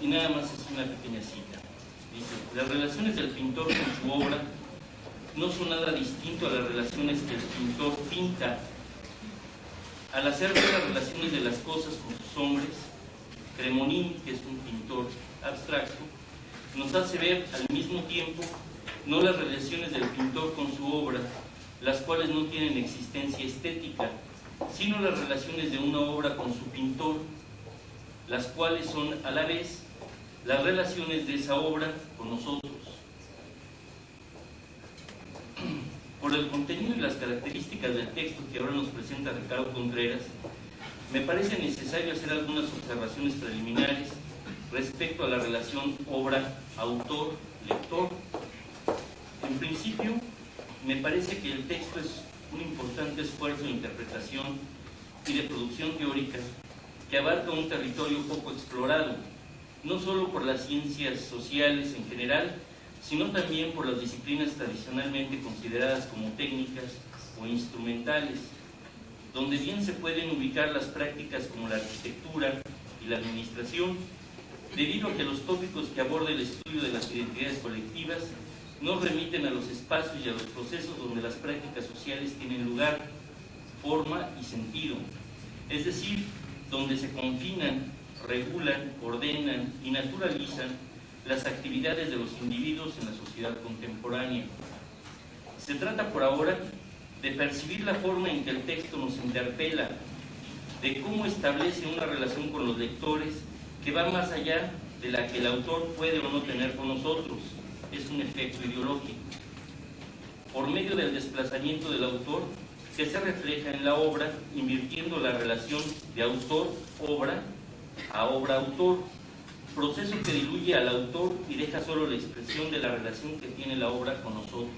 y nada más es una pequeña cita. Dice: las relaciones del pintor con su obra no son nada distinto a las relaciones que el pintor pinta. Al hacer ver las relaciones de las cosas con sus hombres, Cremonini, que es un pintor abstracto, nos hace ver al mismo tiempo no las relaciones del pintor con su obra, las cuales no tienen existencia estética, sino las relaciones de una obra con su pintor, las cuales son a la vez las relaciones de esa obra con nosotros. Por el contenido y las características del texto que ahora nos presenta Ricardo Contreras, me parece necesario hacer algunas observaciones preliminares respecto a la relación obra-autor-lector. En principio, me parece que el texto es un importante esfuerzo de interpretación y de producción teórica que abarca un territorio poco explorado, no solo por las ciencias sociales en general, sino también por las disciplinas tradicionalmente consideradas como técnicas o instrumentales, donde bien se pueden ubicar las prácticas como la arquitectura y la administración, debido a que los tópicos que aborda el estudio de las identidades colectivas nos remiten a los espacios y a los procesos donde las prácticas sociales tienen lugar, forma y sentido, es decir, donde se confinan, regulan, ordenan y naturalizan las actividades de los individuos en la sociedad contemporánea. Se trata por ahora de percibir la forma en que el texto nos interpela, de cómo establece una relación con los lectores que va más allá de la que el autor puede o no tener con nosotros. Es un efecto ideológico. Por medio del desplazamiento del autor, que se refleja en la obra, invirtiendo la relación de autor-obra a obra-autor, proceso que diluye al autor y deja solo la expresión de la relación que tiene la obra con nosotros.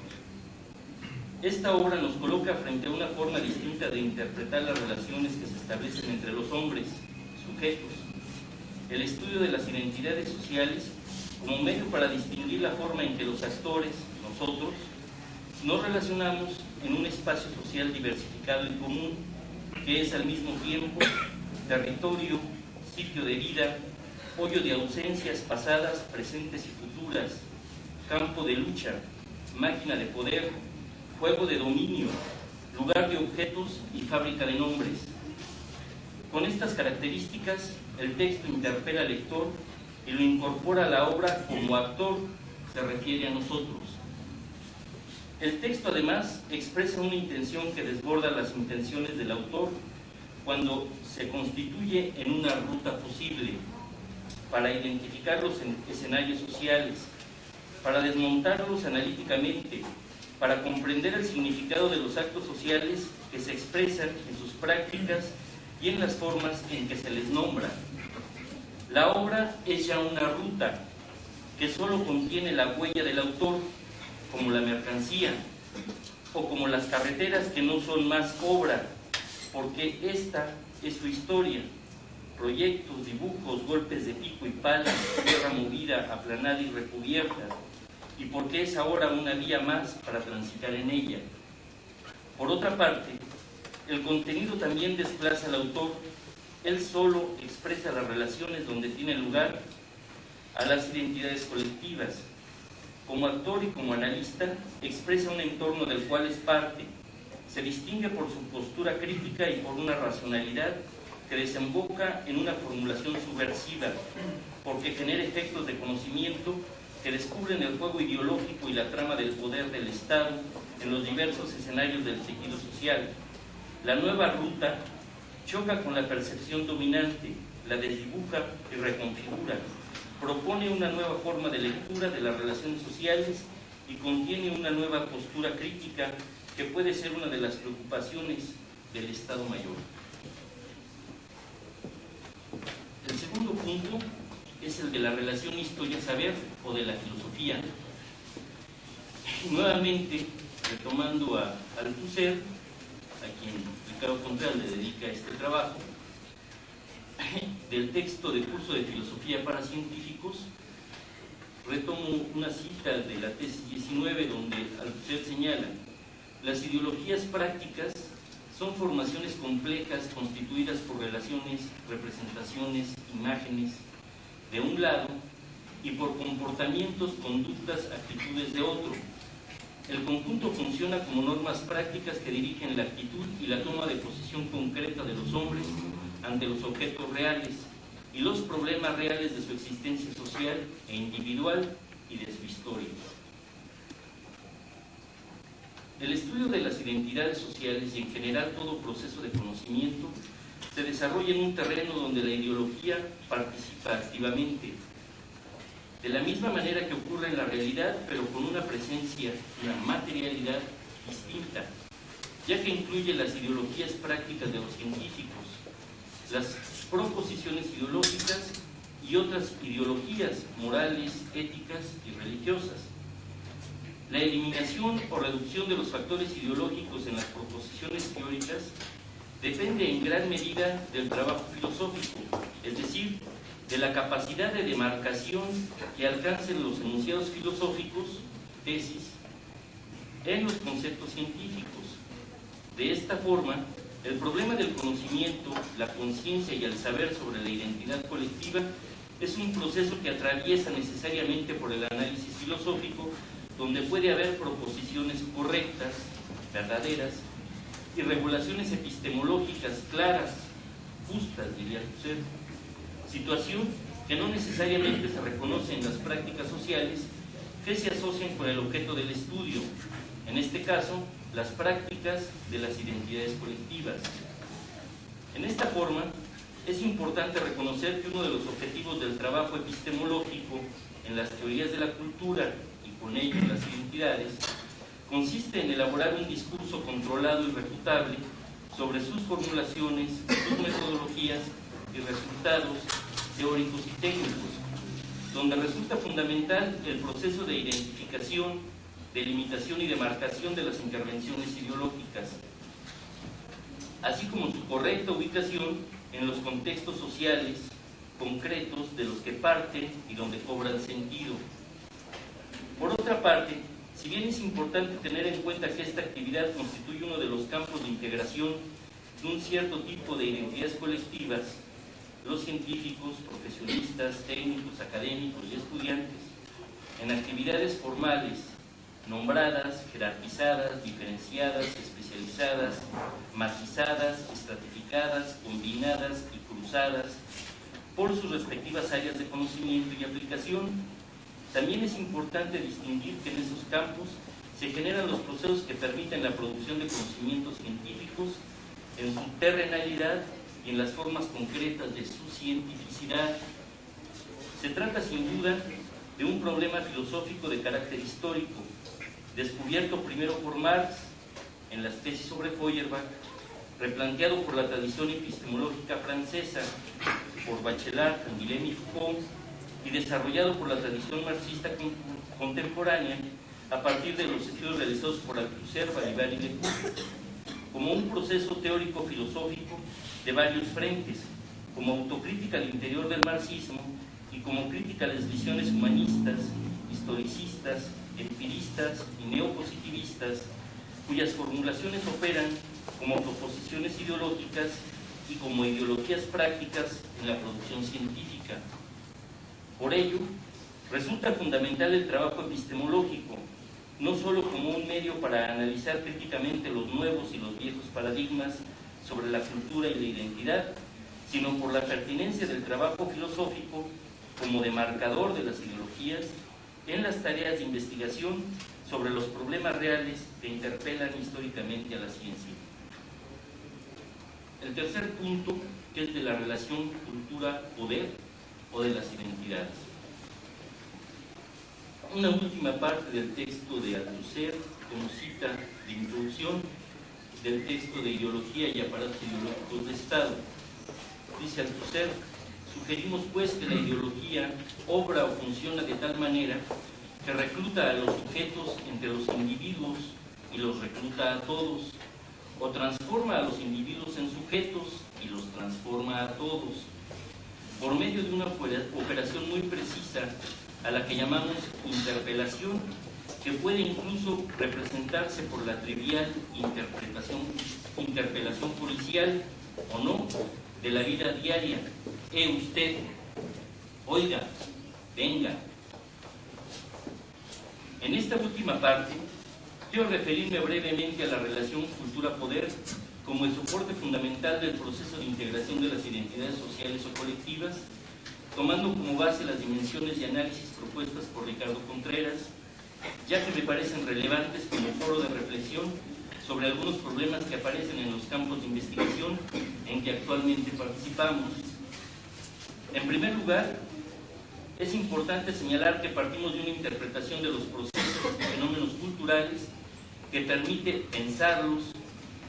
Esta obra nos coloca frente a una forma distinta de interpretar las relaciones que se establecen entre los hombres, sujetos. El estudio de las identidades sociales como medio para distinguir la forma en que los actores, nosotros, nos relacionamos en un espacio social diversificado y común, que es al mismo tiempo territorio, sitio de vida, hoyo de ausencias pasadas, presentes y futuras, campo de lucha, máquina de poder, juego de dominio, lugar de objetos y fábrica de nombres. Con estas características, el texto interpela al lector y lo incorpora a la obra como actor, se refiere a nosotros. El texto además expresa una intención que desborda las intenciones del autor cuando se constituye en una ruta posible para identificar los escenarios sociales, para desmontarlos analíticamente, para comprender el significado de los actos sociales que se expresan en sus prácticas y en las formas en que se les nombra. La obra es ya una ruta que solo contiene la huella del autor, como la mercancía, o como las carreteras que no son más obra, porque esta es su historia. Proyectos, dibujos, golpes de pico y pala, tierra movida, aplanada y recubierta, y porque es ahora una vía más para transitar en ella. Por otra parte, el contenido también desplaza al autor. Él solo expresa las relaciones donde tiene lugar a las identidades colectivas. Como actor y como analista, expresa un entorno del cual es parte. Se distingue por su postura crítica y por una racionalidad que desemboca en una formulación subversiva, porque genera efectos de conocimiento que descubren el juego ideológico y la trama del poder del Estado en los diversos escenarios del tejido social. La nueva ruta choca con la percepción dominante, la desdibuja y reconfigura, propone una nueva forma de lectura de las relaciones sociales y contiene una nueva postura crítica que puede ser una de las preocupaciones del Estado Mayor. El segundo punto es el de la relación historia-saber o de la filosofía. Nuevamente, retomando a Althusser, a quien Ricardo Contreras le dedica este trabajo, del texto de curso de filosofía para científicos, retomo una cita de la tesis 19 donde Althusser señala: las ideologías prácticas son formaciones complejas constituidas por relaciones, representaciones, imágenes de un lado y por comportamientos, conductas, actitudes de otro. El conjunto funciona como normas prácticas que dirigen la actitud y la toma de posición concreta de los hombres ante los objetos reales y los problemas reales de su existencia social e individual y de su historia. El estudio de las identidades sociales y en general todo proceso de conocimiento se desarrolla en un terreno donde la ideología participa activamente, de la misma manera que ocurre en la realidad, pero con una presencia, una materialidad distinta, ya que incluye las ideologías prácticas de los científicos, las proposiciones ideológicas y otras ideologías morales, éticas y religiosas. La eliminación o reducción de los factores ideológicos en las proposiciones teóricas depende en gran medida del trabajo filosófico, es decir, de la capacidad de demarcación que alcancen los enunciados filosóficos, tesis, en los conceptos científicos. De esta forma, el problema del conocimiento, la conciencia y el saber sobre la identidad colectiva es un proceso que atraviesa necesariamente por el análisis filosófico, donde puede haber proposiciones correctas, verdaderas, y regulaciones epistemológicas claras, justas, diría Althusser, situación que no necesariamente se reconoce en las prácticas sociales que se asocian con el objeto del estudio, en este caso, las prácticas de las identidades colectivas. En esta forma, es importante reconocer que uno de los objetivos del trabajo epistemológico en las teorías de la cultura y con ello las identidades consiste en elaborar un discurso controlado y refutable sobre sus formulaciones, sus metodologías y resultados teóricos y técnicos, donde resulta fundamental el proceso de identificación, delimitación y demarcación de las intervenciones ideológicas, así como su correcta ubicación en los contextos sociales concretos de los que parten y donde cobran sentido. Por otra parte, si bien es importante tener en cuenta que esta actividad constituye uno de los campos de integración de un cierto tipo de identidades colectivas, los científicos, profesionistas, técnicos, académicos y estudiantes, en actividades formales, nombradas, jerarquizadas, diferenciadas, especializadas, matizadas, estratificadas, combinadas y cruzadas por sus respectivas áreas de conocimiento y aplicación. También es importante distinguir que en esos campos se generan los procesos que permiten la producción de conocimientos científicos en su terrenalidad y en las formas concretas de su cientificidad. Se trata sin duda de un problema filosófico de carácter histórico, descubierto primero por Marx en las tesis sobre Feuerbach, replanteado por la tradición epistemológica francesa, por Bachelard, Canguilhem y Foucault, y desarrollado por la tradición marxista contemporánea a partir de los estudios realizados por Althusser, Balibar y Lecour, como un proceso teórico-filosófico de varios frentes, como autocrítica al interior del marxismo y como crítica a las visiones humanistas, historicistas, empiristas y neopositivistas, cuyas formulaciones operan como proposiciones ideológicas y como ideologías prácticas en la producción científica. Por ello, resulta fundamental el trabajo epistemológico, no solo como un medio para analizar críticamente los nuevos y los viejos paradigmas sobre la cultura y la identidad, sino por la pertinencia del trabajo filosófico como demarcador de las ideologías en las tareas de investigación sobre los problemas reales que interpelan históricamente a la ciencia. El tercer punto, que es de la relación cultura-poder o de las identidades. Una última parte del texto de Althusser, como cita de introducción del texto de Ideología y aparatos ideológicos de Estado. Dice Althusser: sugerimos pues que la ideología obra o funciona de tal manera que recluta a los sujetos entre los individuos y los recluta a todos, o transforma a los individuos en sujetos y los transforma a todos, por medio de una operación muy precisa a la que llamamos interpelación, que puede incluso representarse por la trivial interpelación policial o no de la vida diaria. Usted, oiga, venga. En esta última parte, quiero referirme brevemente a la relación cultura-poder como el soporte fundamental del proceso de integración de las identidades sociales o colectivas, tomando como base las dimensiones de análisis propuestas por Ricardo Contreras, ya que me parecen relevantes como foro de reflexión sobre algunos problemas que aparecen en los campos de investigación en que actualmente participamos. En primer lugar, es importante señalar que partimos de una interpretación de los procesos y fenómenos culturales que permite pensarlos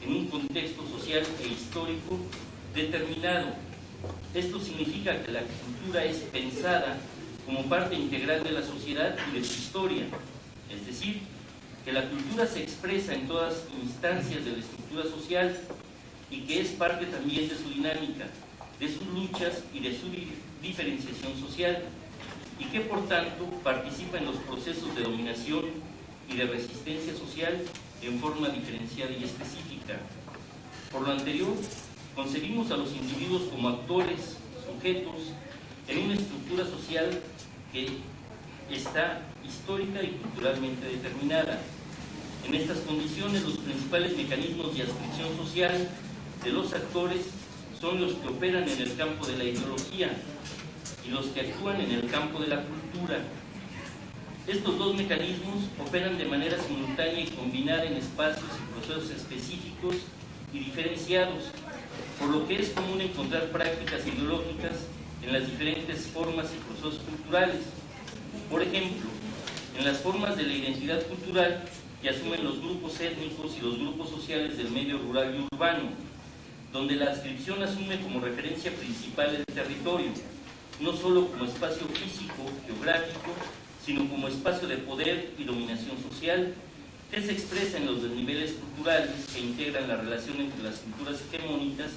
en un contexto social e histórico determinado. Esto significa que la cultura es pensada como parte integral de la sociedad y de su historia, es decir, que la cultura se expresa en todas instancias de la estructura social y que es parte también de su dinámica, de sus luchas y de su diferenciación social, y que por tanto participa en los procesos de dominación y de resistencia social en forma diferenciada y específica. Por lo anterior, concebimos a los individuos como actores, sujetos, en una estructura social que está histórica y culturalmente determinada. En estas condiciones, los principales mecanismos de adscripción social de los actores son los que operan en el campo de la ideología y los que actúan en el campo de la cultura. Estos dos mecanismos operan de manera simultánea y combinada en espacios y procesos específicos y diferenciados, por lo que es común encontrar prácticas ideológicas en las diferentes formas y procesos culturales. Por ejemplo, en las formas de la identidad cultural que asumen los grupos étnicos y los grupos sociales del medio rural y urbano, donde la adscripción asume como referencia principal el territorio, no solo como espacio físico, geográfico, sino como espacio de poder y dominación social, que se expresa en los desniveles culturales que integran la relación entre las culturas hegemónicas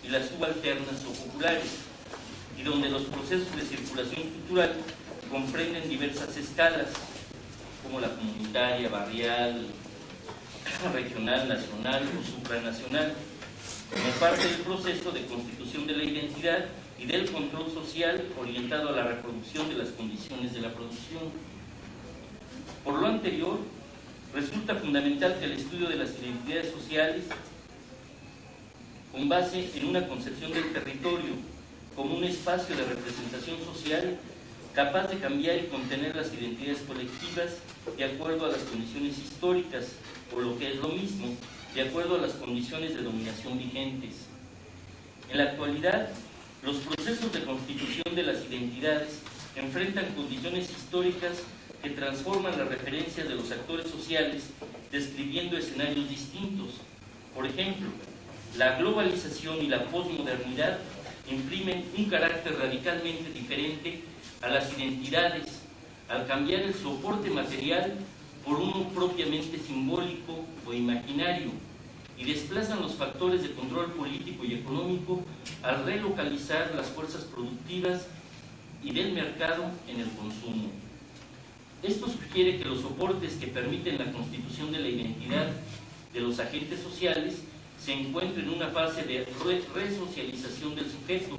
y las subalternas o populares, y donde los procesos de circulación cultural comprenden diversas escalas, como la comunitaria, barrial, regional, nacional o supranacional, como parte del proceso de constitución de la identidad y del control social orientado a la reproducción de las condiciones de la producción. Por lo anterior, resulta fundamental que el estudio de las identidades sociales, con base en una concepción del territorio como un espacio de representación social capaz de cambiar y contener las identidades colectivas de acuerdo a las condiciones históricas, o lo que es lo mismo, de acuerdo a las condiciones de dominación vigentes. En la actualidad, los procesos de constitución de las identidades enfrentan condiciones históricas que transforman las referencias de los actores sociales, describiendo escenarios distintos. Por ejemplo, la globalización y la posmodernidad imprimen un carácter radicalmente diferente a las identidades, al cambiar el soporte material por uno propiamente simbólico o imaginario, y desplazan los factores de control político y económico al relocalizar las fuerzas productivas y del mercado en el consumo. Esto sugiere que los soportes que permiten la constitución de la identidad de los agentes sociales se encuentran en una fase de resocialización del sujeto,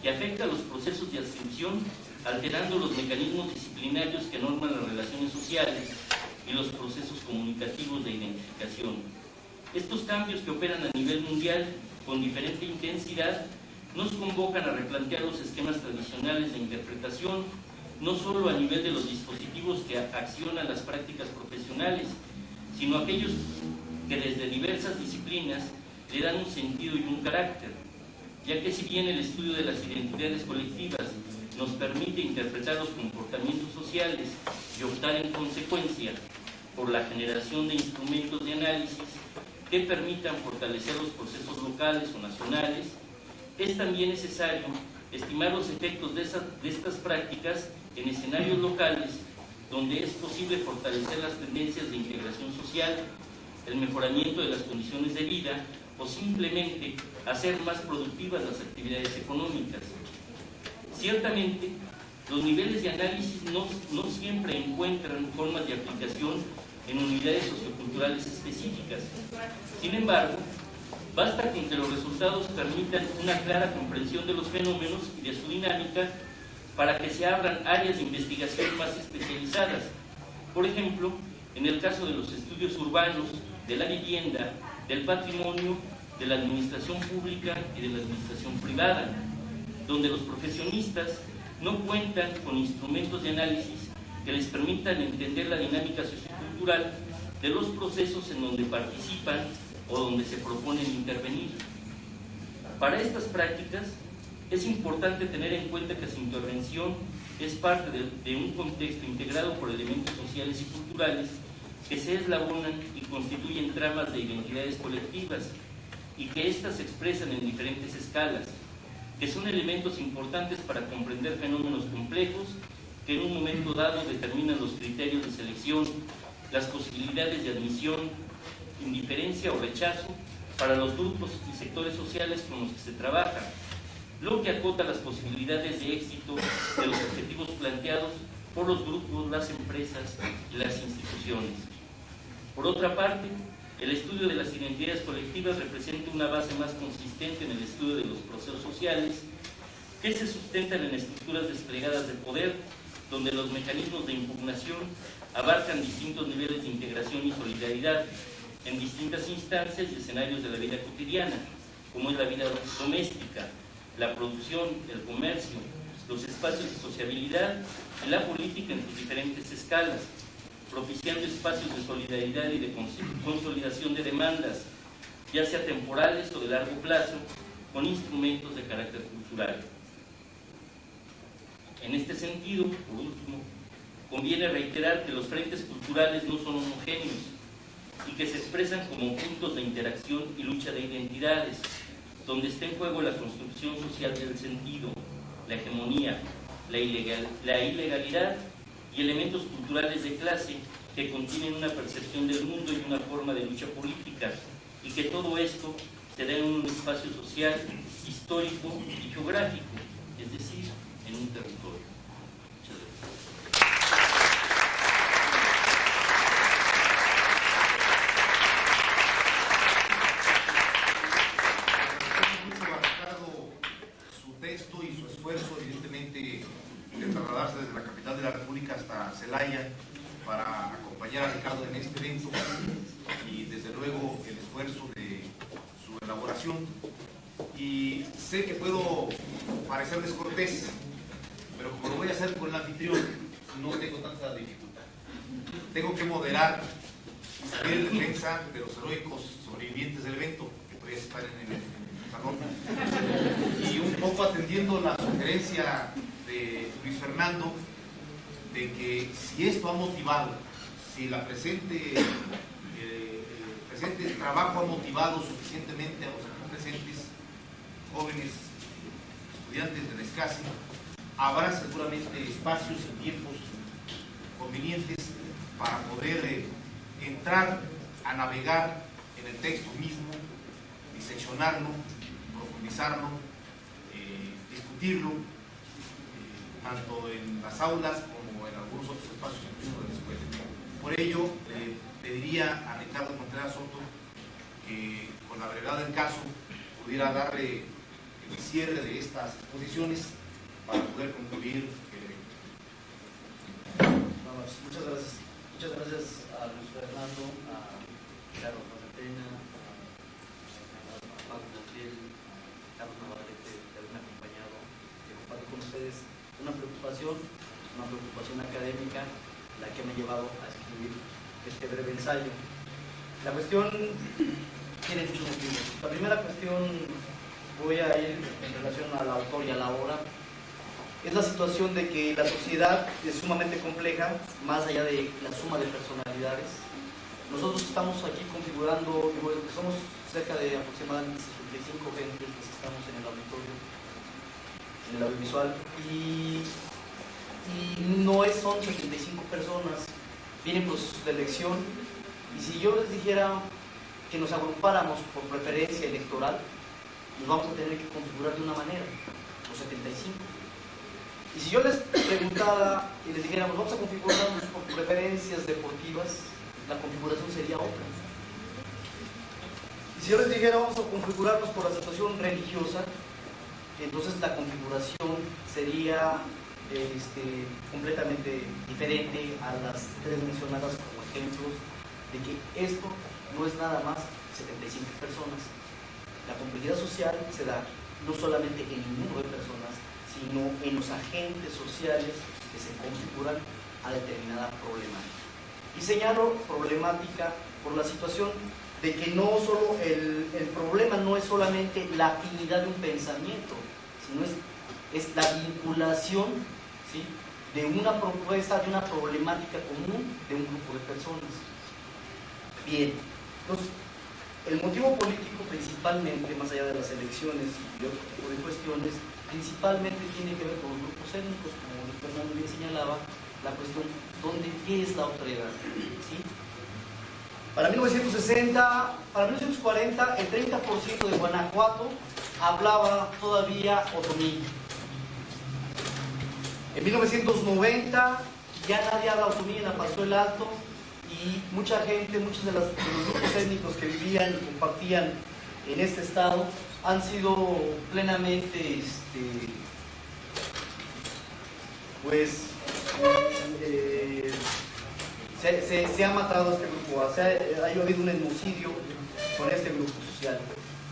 que afecta a los procesos de adscripción, alterando los mecanismos disciplinarios que norman las relaciones sociales y los procesos comunicativos de identificación. Estos cambios, que operan a nivel mundial con diferente intensidad, nos convocan a replantear los esquemas tradicionales de interpretación, no solo a nivel de los dispositivos que accionan las prácticas profesionales, sino aquellos que desde diversas disciplinas le dan un sentido y un carácter, ya que si bien el estudio de las identidades colectivas nos permite interpretar los comportamientos sociales y optar en consecuencia por la generación de instrumentos de análisis que permitan fortalecer los procesos locales o nacionales, es también necesario estimar los efectos de estas prácticas en escenarios locales, donde es posible fortalecer las tendencias de integración social, el mejoramiento de las condiciones de vida o simplemente hacer más productivas las actividades económicas. Ciertamente, los niveles de análisis no siempre encuentran formas de aplicación en unidades socioculturales específicas. Sin embargo, basta con que los resultados permitan una clara comprensión de los fenómenos y de su dinámica para que se abran áreas de investigación más especializadas. Por ejemplo, en el caso de los estudios urbanos, de la vivienda, del patrimonio, de la administración pública y de la administración privada, donde los profesionistas no cuentan con instrumentos de análisis que les permitan entender la dinámica sociocultural de los procesos en donde participan o donde se proponen intervenir. Para estas prácticas es importante tener en cuenta que su intervención es parte de un contexto integrado por elementos sociales y culturales que se eslabonan y constituyen tramas de identidades colectivas y que éstas se expresan en diferentes escalas, que son elementos importantes para comprender fenómenos complejos que en un momento dado determinan los criterios de selección, las posibilidades de admisión, indiferencia o rechazo para los grupos y sectores sociales con los que se trabaja, lo que acota las posibilidades de éxito de los objetivos planteados por los grupos, las empresas y las instituciones. Por otra parte, el estudio de las identidades colectivas representa una base más consistente en el estudio de los procesos sociales que se sustentan en estructuras desplegadas de poder, donde los mecanismos de impugnación abarcan distintos niveles de integración y solidaridad en distintas instancias y escenarios de la vida cotidiana, como es la vida doméstica, la producción, el comercio, los espacios de sociabilidad y la política en sus diferentes escalas, propiciando espacios de solidaridad y de consolidación de demandas, ya sea temporales o de largo plazo, con instrumentos de carácter cultural. En este sentido, por último, conviene reiterar que los frentes culturales no son homogéneos y que se expresan como puntos de interacción y lucha de identidades, donde está en juego la construcción social del sentido, la hegemonía, la ilegalidad y elementos culturales de clase que contienen una percepción del mundo y una forma de lucha política, y que todo esto se da en un espacio social, histórico y geográfico, es decir, en un territorio. Muchas gracias. Su texto y su esfuerzo, evidentemente, de trasladarse desde la capital de la República hasta Celaya para acompañar a Ricardo en este evento, y desde luego el esfuerzo de su elaboración. Y sé que puedo parecer descortés, pero como lo voy a hacer con el anfitrión, no tengo tanta dificultad. Tengo que moderar y salir en defensa de los heroicos sobrevivientes del evento, que todavía están en el salón. Y un poco atendiendo la sugerencia de Luis Fernando de que si esto ha motivado, si el presente trabajo ha motivado suficientemente a los aquí presentes jóvenes estudiantes de la SCASI, habrá seguramente espacios y tiempos convenientes para poder entrar a navegar en el texto mismo, diseccionarlo, profundizarlo, discutirlo, tanto en las aulas como en algunos otros espacios incluso de la escuela. Por ello, pediría a Ricardo Contreras Soto que, con la brevedad del caso, pudiera darle el cierre de estas exposiciones para poder concluir el evento. Vamos, muchas gracias. Muchas gracias a Luis Fernando, a Carlos Mazatena, a Pablo Montiel, a Carlos Navarrete, que han acompañado, que comparto con ustedes una preocupación académica, la que me ha llevado a escribir este breve ensayo. La cuestión tiene muchos motivos. La primera cuestión, voy a ir en relación al autor y a la obra, es la situación de que la sociedad es sumamente compleja, más allá de la suma de personalidades. Nosotros estamos aquí configurando, somos cerca de aproximadamente 65 gentes que estamos en el auditorio, en el audiovisual, y no son 75 personas, vienen procesos de elección, y si yo les dijera que nos agrupáramos por preferencia electoral, nos vamos a tener que configurar de una manera, los 75. Y si yo les preguntara y les dijéramos, vamos a configurarnos por preferencias deportivas, la configuración sería otra. Y si yo les dijera, vamos a configurarnos por la situación religiosa, entonces la configuración sería completamente diferente a las tres mencionadas como ejemplos de que esto no es nada más 75 personas. La complejidad social se da no solamente en el número de personas, sino en los agentes sociales que se configuran a determinada problemática. Y señalo problemática por la situación de que no solo el problema no es solamente la afinidad de un pensamiento, sino es la vinculación, ¿sí?, de una propuesta, de una problemática común de un grupo de personas. Bien, entonces, el motivo político principalmente, más allá de las elecciones y otro tipo de cuestiones, principalmente tiene que ver con los grupos étnicos, como Fernando bien señalaba, la cuestión, ¿qué es la otredad? ¿Sí? Para 1960, para 1940, el 30% de Guanajuato hablaba todavía otomí. En 1990 ya nadie habla otomí en Apasó el Alto, y mucha gente, muchos de los grupos étnicos que vivían y compartían en este estado han sido plenamente se ha matado a este grupo, ha habido un etnocidio con este grupo social.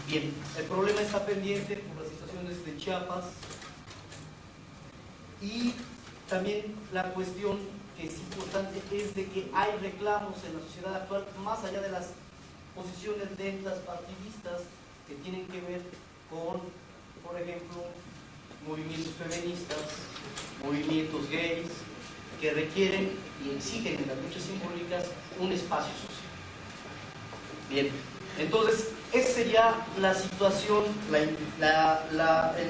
Bien, el problema está pendiente por las situaciones de Chiapas, y también la cuestión que es importante es de que hay reclamos en la sociedad actual, más allá de las posiciones lentas partidistas, que tienen que ver con, por ejemplo, movimientos feministas, movimientos gays, que requieren y exigen en las luchas simbólicas un espacio social. Bien, entonces, esa sería la situación, el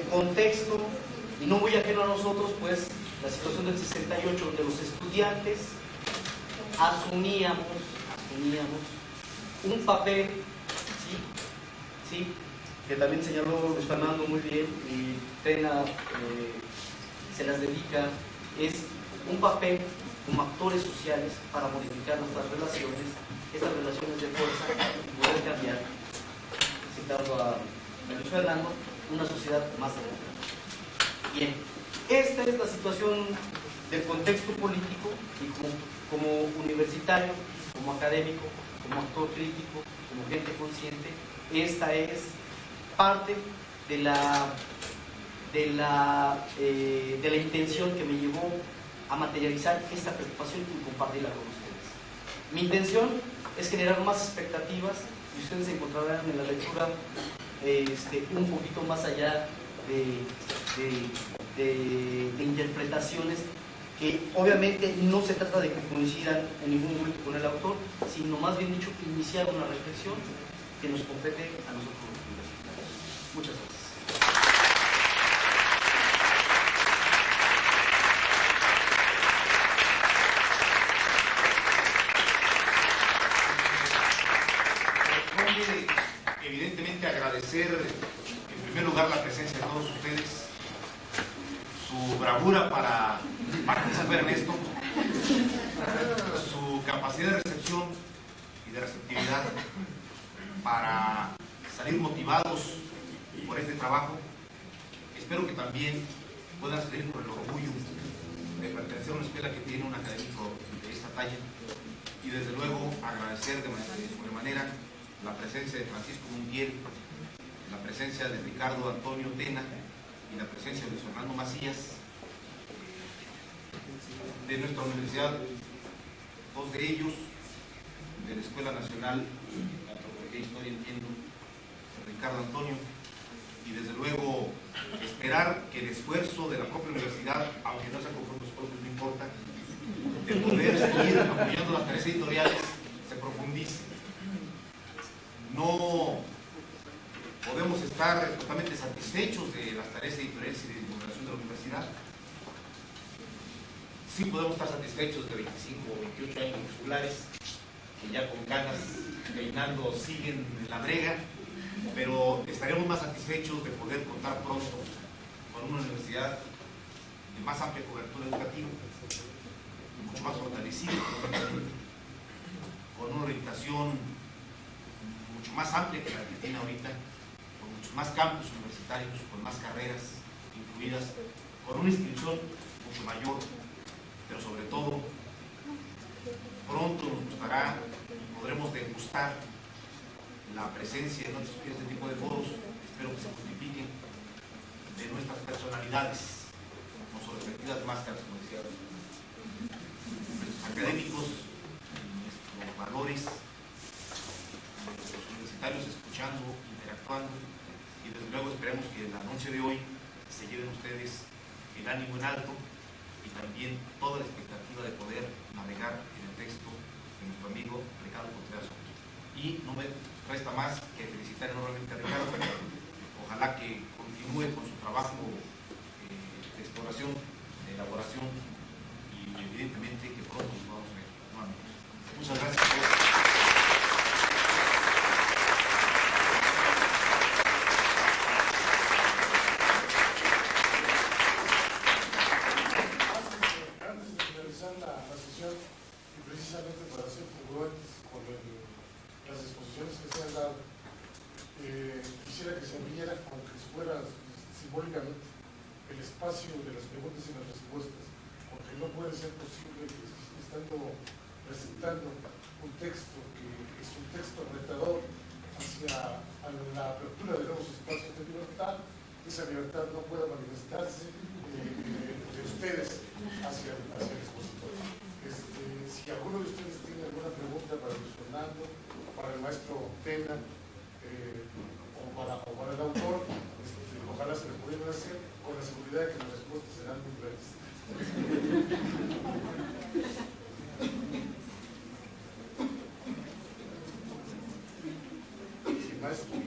contexto, y no muy ajeno a nosotros, pues, la situación del 68, donde los estudiantes asumíamos un papel, ¿sí? Que también señaló Luis Fernando muy bien, y Tena se las dedica, es un papel como actores sociales para modificar nuestras relaciones, estas relaciones de fuerza, y poder cambiar, citando a Luis Fernando, una sociedad más democrática. Bien, esta es la situación del contexto político, y como universitario, como académico, como actor crítico, como gente consciente, esta es parte de la intención que me llevó a materializar esta preocupación y compartirla con ustedes. Mi intención es generar más expectativas, y ustedes encontrarán en la lectura un poquito más allá de de interpretaciones que obviamente no se trata de que coincidan en ningún momento con el autor, sino más bien dicho, iniciar una reflexión que nos compete a nosotros los universitarios. Muchas gracias. Corresponde evidentemente agradecer en primer lugar la presencia de todos ustedes, su bravura para participar en esto, su capacidad de recepción y de receptividad para salir motivados por este trabajo. Espero que también puedan salir con el orgullo de pertenecer a una escuela que tiene un académico de esta talla, y desde luego agradecer de sobremanera la presencia de Francisco Munguiel, la presencia de Ricardo Antonio Tena y la presencia de Luis Fernando Macías de nuestra universidad, dos de ellos de la Escuela Nacional de Antropología e Historia, entiendo, Ricardo Antonio, y desde luego esperar que el esfuerzo de la propia universidad, aunque no sea con fondos propios, no importa, de poder seguir apoyando las tareas editoriales, se profundice. No podemos estar totalmente satisfechos de las tareas editoriales y de divulgación de la universidad. Sí podemos estar satisfechos de 25 o 28 años musculares, que ya con canas peinando siguen en la brega, pero estaremos más satisfechos de poder contar pronto con una universidad de más amplia cobertura educativa, mucho más fortalecida, con una orientación mucho más amplia que la que tiene ahorita, con muchos más campus universitarios, con más carreras incluidas, con una inscripción mucho mayor, pero sobre todo pronto nos gustará y podremos degustar la presencia en este tipo de foros, espero que se justifiquen, de nuestras personalidades, con sus respectivas máscaras, como decía, nuestros académicos, nuestros valores, nuestros universitarios escuchando, interactuando, y desde luego esperemos que la noche de hoy se lleven ustedes el ánimo en alto y también toda la expectativa de poder navegar en el texto de nuestro amigo Ricardo Contreras. Y no me resta más que felicitar enormemente a Ricardo. Ojalá que continúe con su trabajo de exploración, de elaboración, y evidentemente que pronto nos vamos a ver nuevamente. Muchas gracias a todos. Quisiera que se abriera, aunque fuera simbólicamente, el espacio de las preguntas y las respuestas, porque no puede ser posible que estando presentando un texto que es un texto retador hacia la apertura de nuevos espacios de libertad, esa libertad no pueda manifestarse de ustedes hacia el expositor. Si alguno de ustedes tiene alguna pregunta para Luis Fernando, para el maestro Tena, o para el autor, ojalá se les pudieran hacer con la seguridad de que las respuestas serán muy breves. Sí, maestro.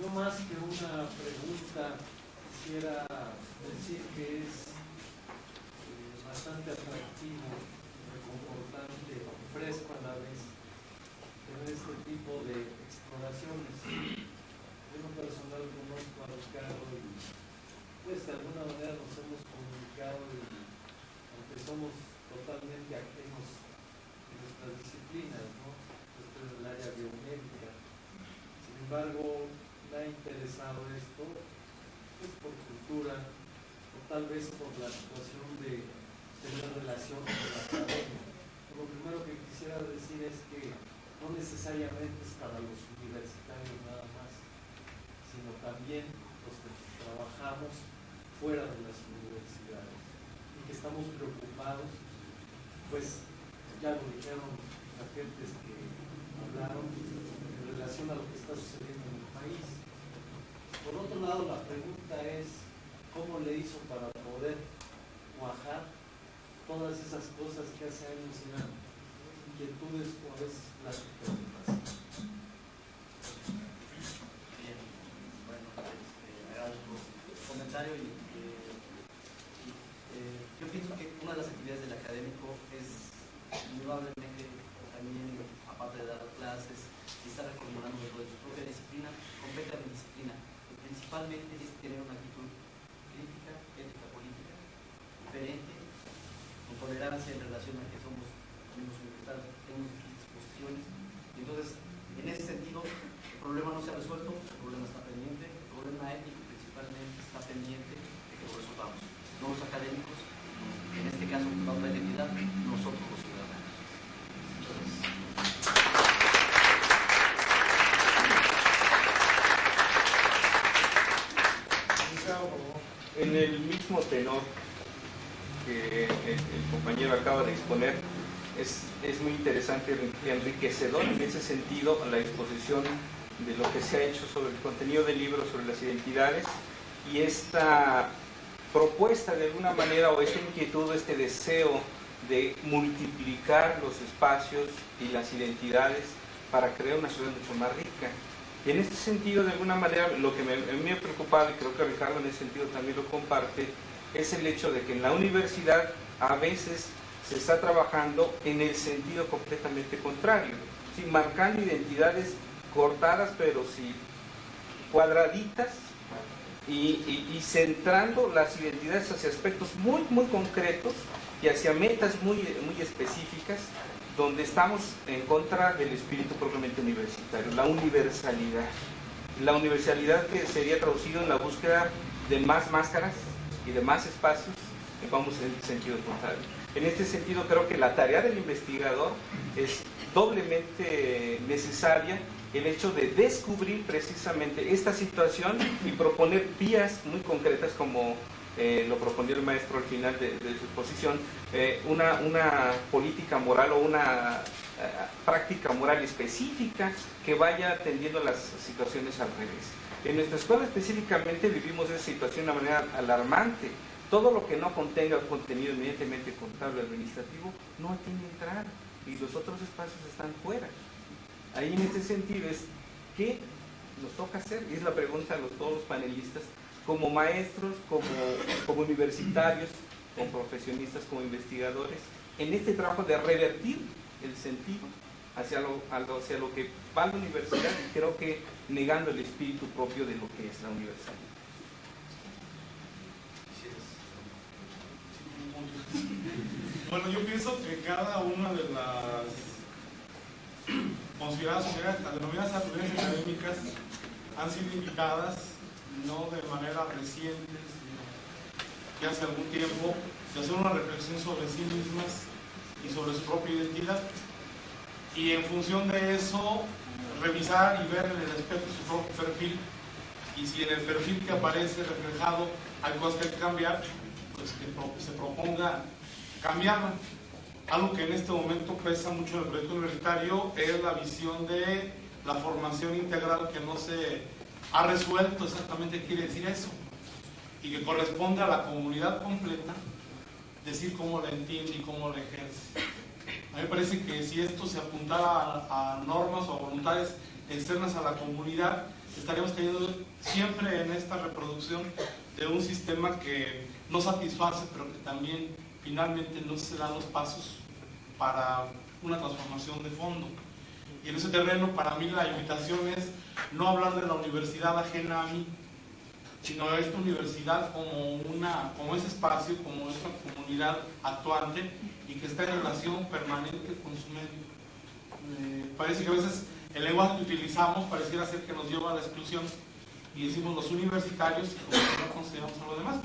Yo más que una pregunta quisiera decir que es bastante atractivo, reconfortante, fresco a la vez tener este tipo de exploraciones. Yo en lo personal conozco a Ricardo y pues de alguna manera nos hemos comunicado y aunque somos totalmente ajenos en nuestras disciplinas, ¿no? Esto es el área biomédica. Sin embargo, me ha interesado esto pues por cultura o tal vez por la situación de tener relación con la academia. Lo primero que quisiera decir es que no necesariamente es para los universitarios nada más, sino también los que trabajamos fuera de las universidades y que estamos preocupados, pues ya lo dijeron las gentes que hablaron en relación a lo que está sucediendo en el país. Por otro lado, la pregunta es, ¿cómo le hizo para poder cuajar todas esas cosas que hace años eran inquietudes o a veces pláticas de paz? Bien, bueno, agradezco el comentario y yo pienso que una de las actividades del académico es indudablemente también, aparte de dar clases y estar recomendando dentro de su propia disciplina, compete a mi disciplina. Y principalmente es tener una actitud crítica, ética, política, diferente, con tolerancia en relación a que somos amigos universitarios, tenemos distintas posiciones. Y entonces, en ese sentido, el problema no se ha resuelto, el problema está pendiente, el problema ético principalmente está pendiente de que lo resolvamos. No los académicos, en este caso, la otra identidad, nosotros los ciudadanos. En el mismo tenor que el compañero acaba de exponer, es muy interesante y enriquecedor en ese sentido la exposición de lo que se ha hecho sobre el contenido del libro, sobre las identidades, y esta propuesta de alguna manera, o esta inquietud, este deseo de multiplicar los espacios y las identidades para crear una ciudad mucho más rica. Y en este sentido, de alguna manera, lo que a mí me ha preocupado, y creo que Ricardo en ese sentido también lo comparte, es el hecho de que en la universidad a veces se está trabajando en el sentido completamente contrario, ¿sí? Marcando identidades cortadas, pero sí cuadraditas, y centrando las identidades hacia aspectos muy, muy concretos y hacia metas muy, muy específicas, donde estamos en contra del espíritu propiamente universitario, la universalidad. La universalidad que sería traducido en la búsqueda de más máscaras y de más espacios, vamos en el sentido contrario. En este sentido, creo que la tarea del investigador es doblemente necesaria, el hecho de descubrir precisamente esta situación y proponer vías muy concretas, como lo proponió el maestro al final de su exposición, una política moral o una práctica moral específica que vaya atendiendo las situaciones al revés. En nuestra escuela específicamente vivimos esa situación de una manera alarmante. Todo lo que no contenga contenido eminentemente contable administrativo no tiene entrada, y los otros espacios están fuera. Ahí en este sentido es, ¿qué nos toca hacer? Y es la pregunta a todos los panelistas, como maestros, como universitarios, como profesionistas, como investigadores, en este trabajo de revertir el sentido hacia lo que va a la universidad, y creo que negando el espíritu propio de lo que es la universidad. Bueno, yo pienso que cada una de las consideradas las denominadas actividades académicas han sido indicadas no de manera reciente, sino que hace algún tiempo, de hacer una reflexión sobre sí mismas y sobre su propia identidad, y en función de eso revisar y ver en el espejo su propio perfil, y si en el perfil que aparece reflejado hay cosas que hay que cambiar, pues que se proponga cambiarlo. Algo que en este momento pesa mucho en el proyecto universitario es la visión de la formación integral, que no se ha resuelto exactamente qué quiere decir eso, y que corresponde a la comunidad completa decir cómo la entiende y cómo la ejerce. A mí me parece que si esto se apuntara a normas o a voluntades externas a la comunidad, estaríamos cayendo siempre en esta reproducción de un sistema que no satisface, pero que también finalmente no se dan los pasos para una transformación de fondo. Y en ese terreno, para mí, la invitación es no hablar de la universidad ajena a mí, sino de esta universidad como ese espacio, como esta comunidad actuante y que está en relación permanente con su medio. Parece que a veces el lenguaje que utilizamos pareciera ser que nos lleva a la exclusión, y decimos los universitarios y como que no consideramos a los demás,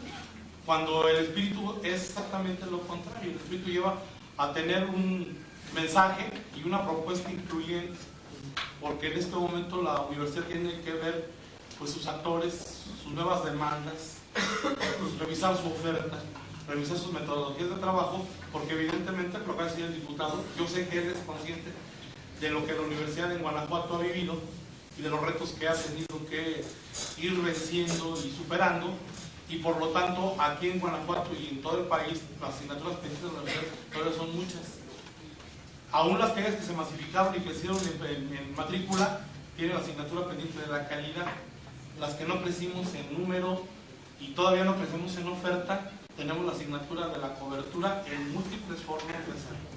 cuando el espíritu es exactamente lo contrario. El espíritu lleva a tener un mensaje y una propuesta incluyente, porque en este momento la universidad tiene que ver pues sus actores, sus nuevas demandas, pues, revisar su oferta, revisar sus metodologías de trabajo, porque evidentemente, lo que decía el diputado, yo sé que él es consciente de lo que la Universidad en Guanajuato ha vivido y de los retos que ha tenido que ir venciendo y superando, y por lo tanto aquí en Guanajuato y en todo el país las asignaturas pendientes de la universidad todavía son muchas. Aún las que se masificaron y crecieron en matrícula tienen la asignatura pendiente de la calidad. Las que no crecimos en número y todavía no crecemos en oferta, tenemos la asignatura de la cobertura en múltiples formas de hacerlo.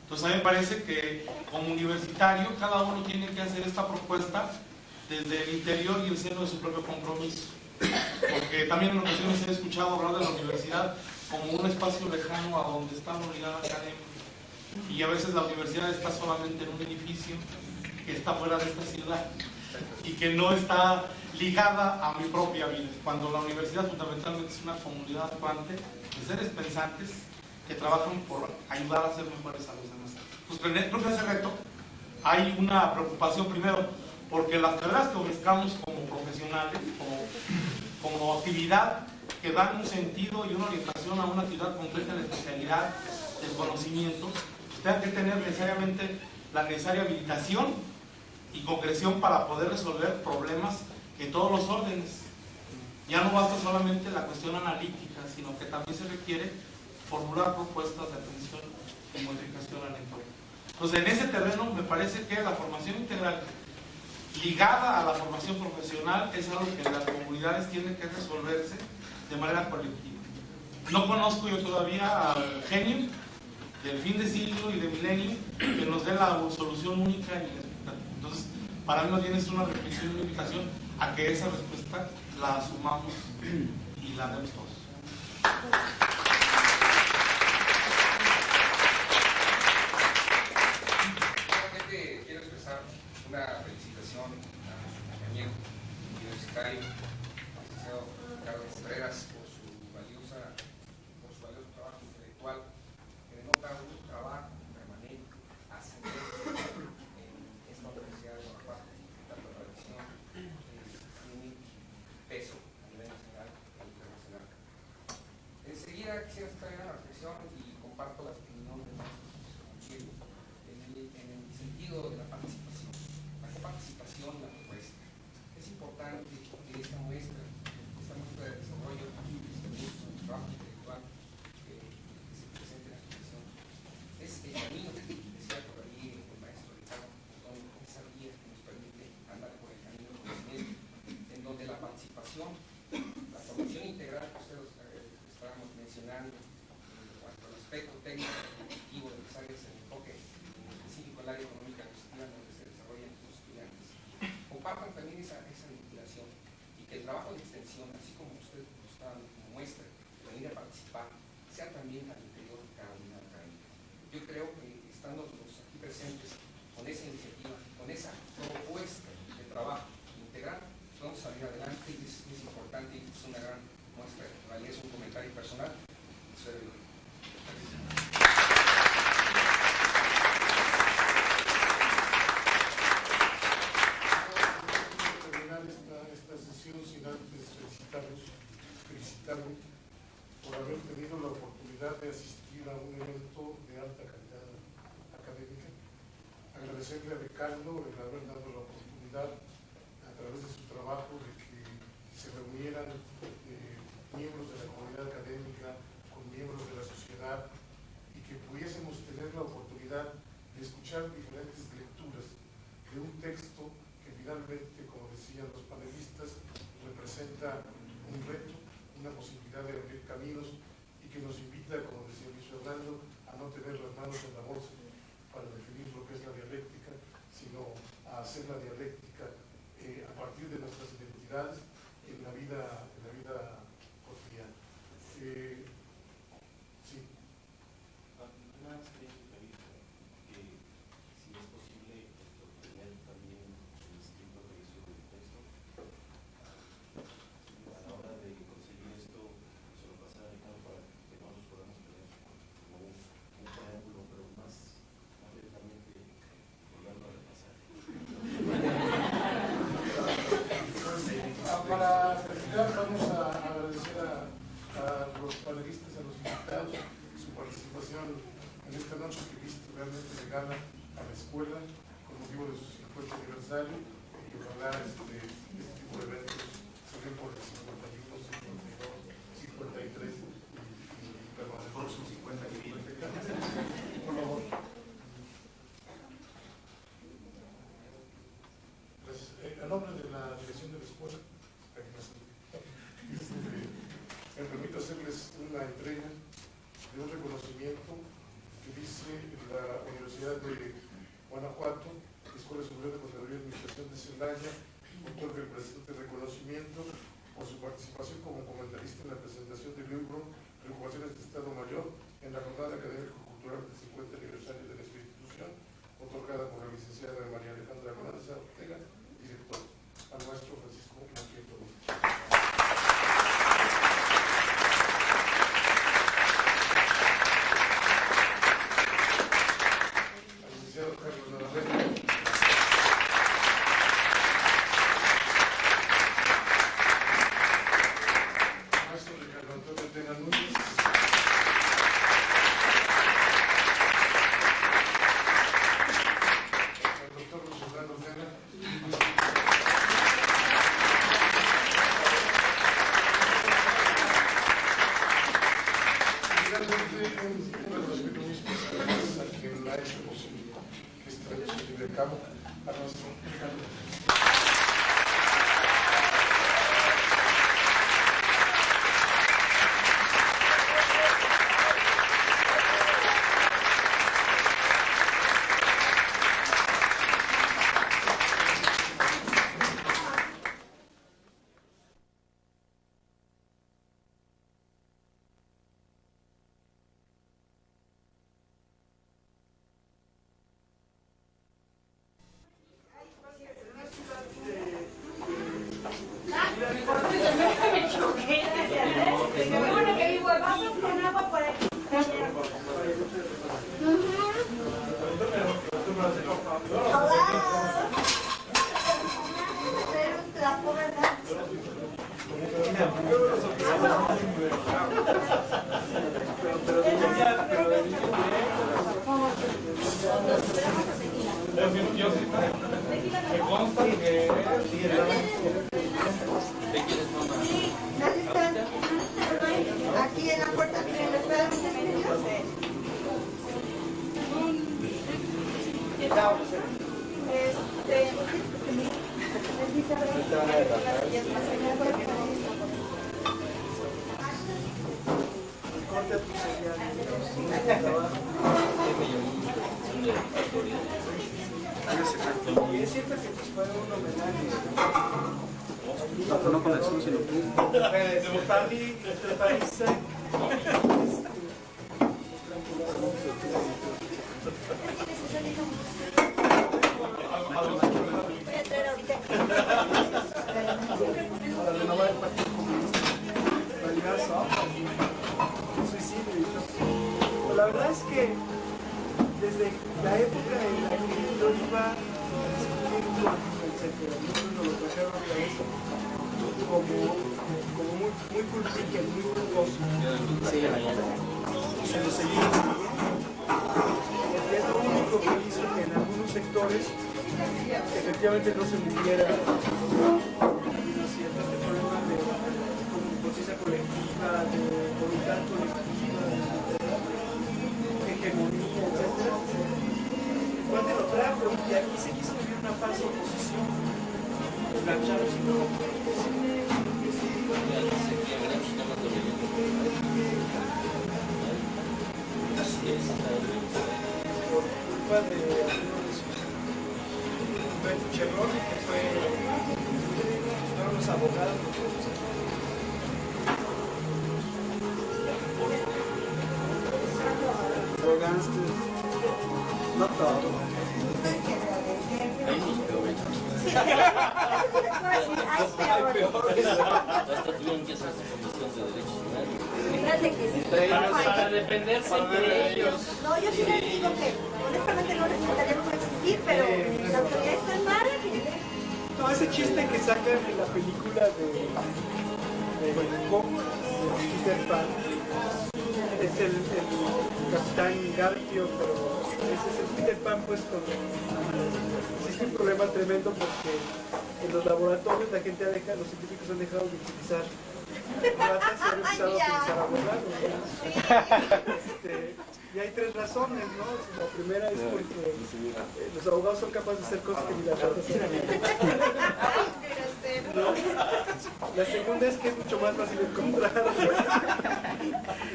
Entonces a mí me parece que como universitario cada uno tiene que hacer esta propuesta desde el interior y el seno de su propio compromiso. Porque también en ocasiones he escuchado hablar de la universidad como un espacio lejano a donde está una unidad académica. Y a veces la universidad está solamente en un edificio que está fuera de esta ciudad y que no está ligada a mi propia vida. Cuando la universidad fundamentalmente es una comunidad actuante de seres pensantes que trabajan por ayudar a ser mejores a los demás. Pues creo que en ese reto hay una preocupación primero porque las carreras que ofrezcamos como profesionales, como actividad que dan un sentido y una orientación a una actividad concreta en la especialidad del conocimiento, tengan que tener necesariamente la necesaria habilitación y concreción para poder resolver problemas en todos los órdenes. Ya no basta solamente la cuestión analítica, sino que también se requiere formular propuestas de atención y modificación al entorno. Entonces, en ese terreno me parece que la formación integral ligada a la formación profesional es algo que las comunidades tienen que resolverse de manera colectiva. No conozco yo todavía al genio del fin de siglo y de milenio que nos dé la solución única y expectativa. Entonces, para mí no tienes una reflexión y una invitación a que esa respuesta la asumamos y la demos todos. Realmente quiero expresar una felicitación a nuestro compañero universitario, licenciado Ricardo Contreras, por su valioso trabajo intelectual, que denota un trabajo permanente, ascendente en esta Universidad de Guanajuato, tanto tradición tiene peso a nivel nacional e internacional. Enseguida quisiera traer una reflexión y comparto la opinión de nuestros compañeros en el sentido de la participación. ¿A qué participación la propuesta? Es importante que esta muestra de desarrollo, este trabajo intelectual que se presente en la exposición, es el camino que decía por ahí el maestro Ricardo, esa guía que nos permite andar por el camino del conocimiento, en donde la participación, la formación integral que ustedes estábamos mencionando, en cuanto al aspecto técnico y ejecutivo de las áreas en enfoque en específico el área económica positiva donde se desarrollan los estudiantes, compartan también esa vinculación y que el trabajo de extensión, así como ustedes nos están como muestra de venir a participar, sea también al interior de cada unidad académica. Yo creo que estando los aquí presentes con esa iniciativa, con esa propuesta de trabajo integral, vamos a salir adelante y es importante y es una gran muestra de validez, un comentario personal. Terminar esta sesión sin antes felicitarlo por haber tenido la oportunidad de asistir a un evento de alta calidad académica. Agradecerle a Ricardo el haber dado la oportunidad a través de su trabajo de que se reunieran miembros de la comunidad académica con miembros de la sociedad y que pudiésemos tener la oportunidad de escuchar diferentes lecturas de un texto que finalmente, como decían los panelistas, representa un reto, una posibilidad de abrir caminos y que nos invita, como decía Luis Fernando, a no tener las manos en la bolsa para definir lo que es la dialéctica, sino a hacer la dialéctica a partir de nuestras identidades en la vida cotidiana. Sí. Una experiencia que si es posible obtener también el escrito de su texto a la hora de conseguir esto, se lo pasar a Ricardo para que nosotros podamos tener como un preámbulo, pero más directamente volverlo a repasar. Para terminar, vamos a agradecer a los panelistas, a los invitados, su participación en esta noche que viste realmente de gala a la escuela con motivo de su 50 aniversario y ojalá este tipo de eventos se den por el 51, 52 53. Perdón, el próximo 50 que viene. Por favor. Pues, a nombre de la dirección de la escuela, me permito hacerles una entrega de un reconocimiento que dice la Universidad de Guanajuato, Escuela Superior de Contaduría y Administración de Celaya, otorga el presente reconocimiento por su participación como comentarista en la presentación del libro Preocupaciones de Estado Mayor en la jornada académico-cultural del 50 aniversario de nuestra institución, otorgada por la licenciada María Alejandra Hernández Ortega, director, al maestro Francisco Montiel. Aquí en la puerta de la escuela Y es cierto que fue un homenaje. No con el sur, sino de Botani, de Paisa. La verdad es que desde la época en la que yo iba descubriendo el secularismo, nos lo trajeron otra vez como muy culpique, muy jugoso. Se lo seguimos y es lo único que hizo que en algunos sectores efectivamente no se viviera ciertos problemas de conciencia colectiva, de voluntad colectiva, de hegemonía, etc. Igual de lo trajo y aquí se quiso vivir una falsa oposición. Plancharon sin por culpa de Chevron, que fueron los abogados. No todo. Hasta tuvieron que hacer su comisión de derechos humanos. Para defenderse de ellos. No, yo sí les digo que honestamente no necesitaríamos existir, pero la autoridad está en mara. No, ese chiste que sacan en la película de Coco, de Peter Pan, es el Capitán Garfio, pero ese es el Peter Pan, pues existe un problema tremendo porque en los laboratorios la gente los científicos han dejado de utilizar croatas se ha empezado a utilizar abogados. Y hay tres razones, ¿no? La primera es porque los abogados son capaces de hacer cosas que ni las ratas hacen. La segunda es que es mucho más fácil encontrar.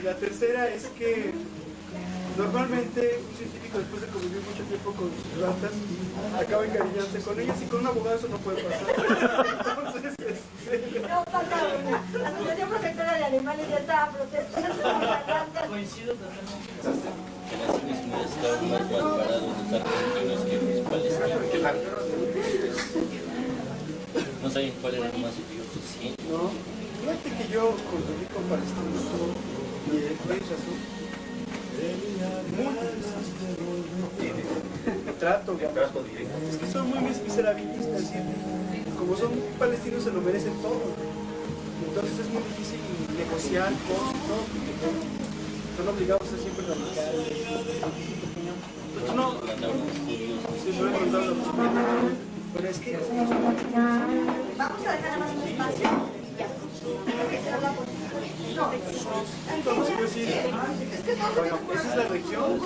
Y la tercera es que normalmente un científico, después de convivir mucho tiempo con sus ratas, acaba encariñándose con ellas, y con un abogado eso no puede pasar. Entonces, No pasa una. La Asociación Protectora de Animales ya estaba protestando por las ratas. Coincido totalmente. Que Naciones Unidas estaban más mal parados los argentinos que los palestinos. No saben cuál era el más eficiente. no, fíjate que yo conviví con palestinos y tienes razón. Trato directo. Es que son muy miserabilistas, es decir, como son palestinos se lo merecen todo. Entonces es muy difícil negociar cosas, ¿no? Son obligados a ser siempre radicales. Pues tú no. Sí, no he encontrado los judíos. Pero es que. Vamos a dejar más un espacio. Ya. Vamos a decir, bueno, esa es la región.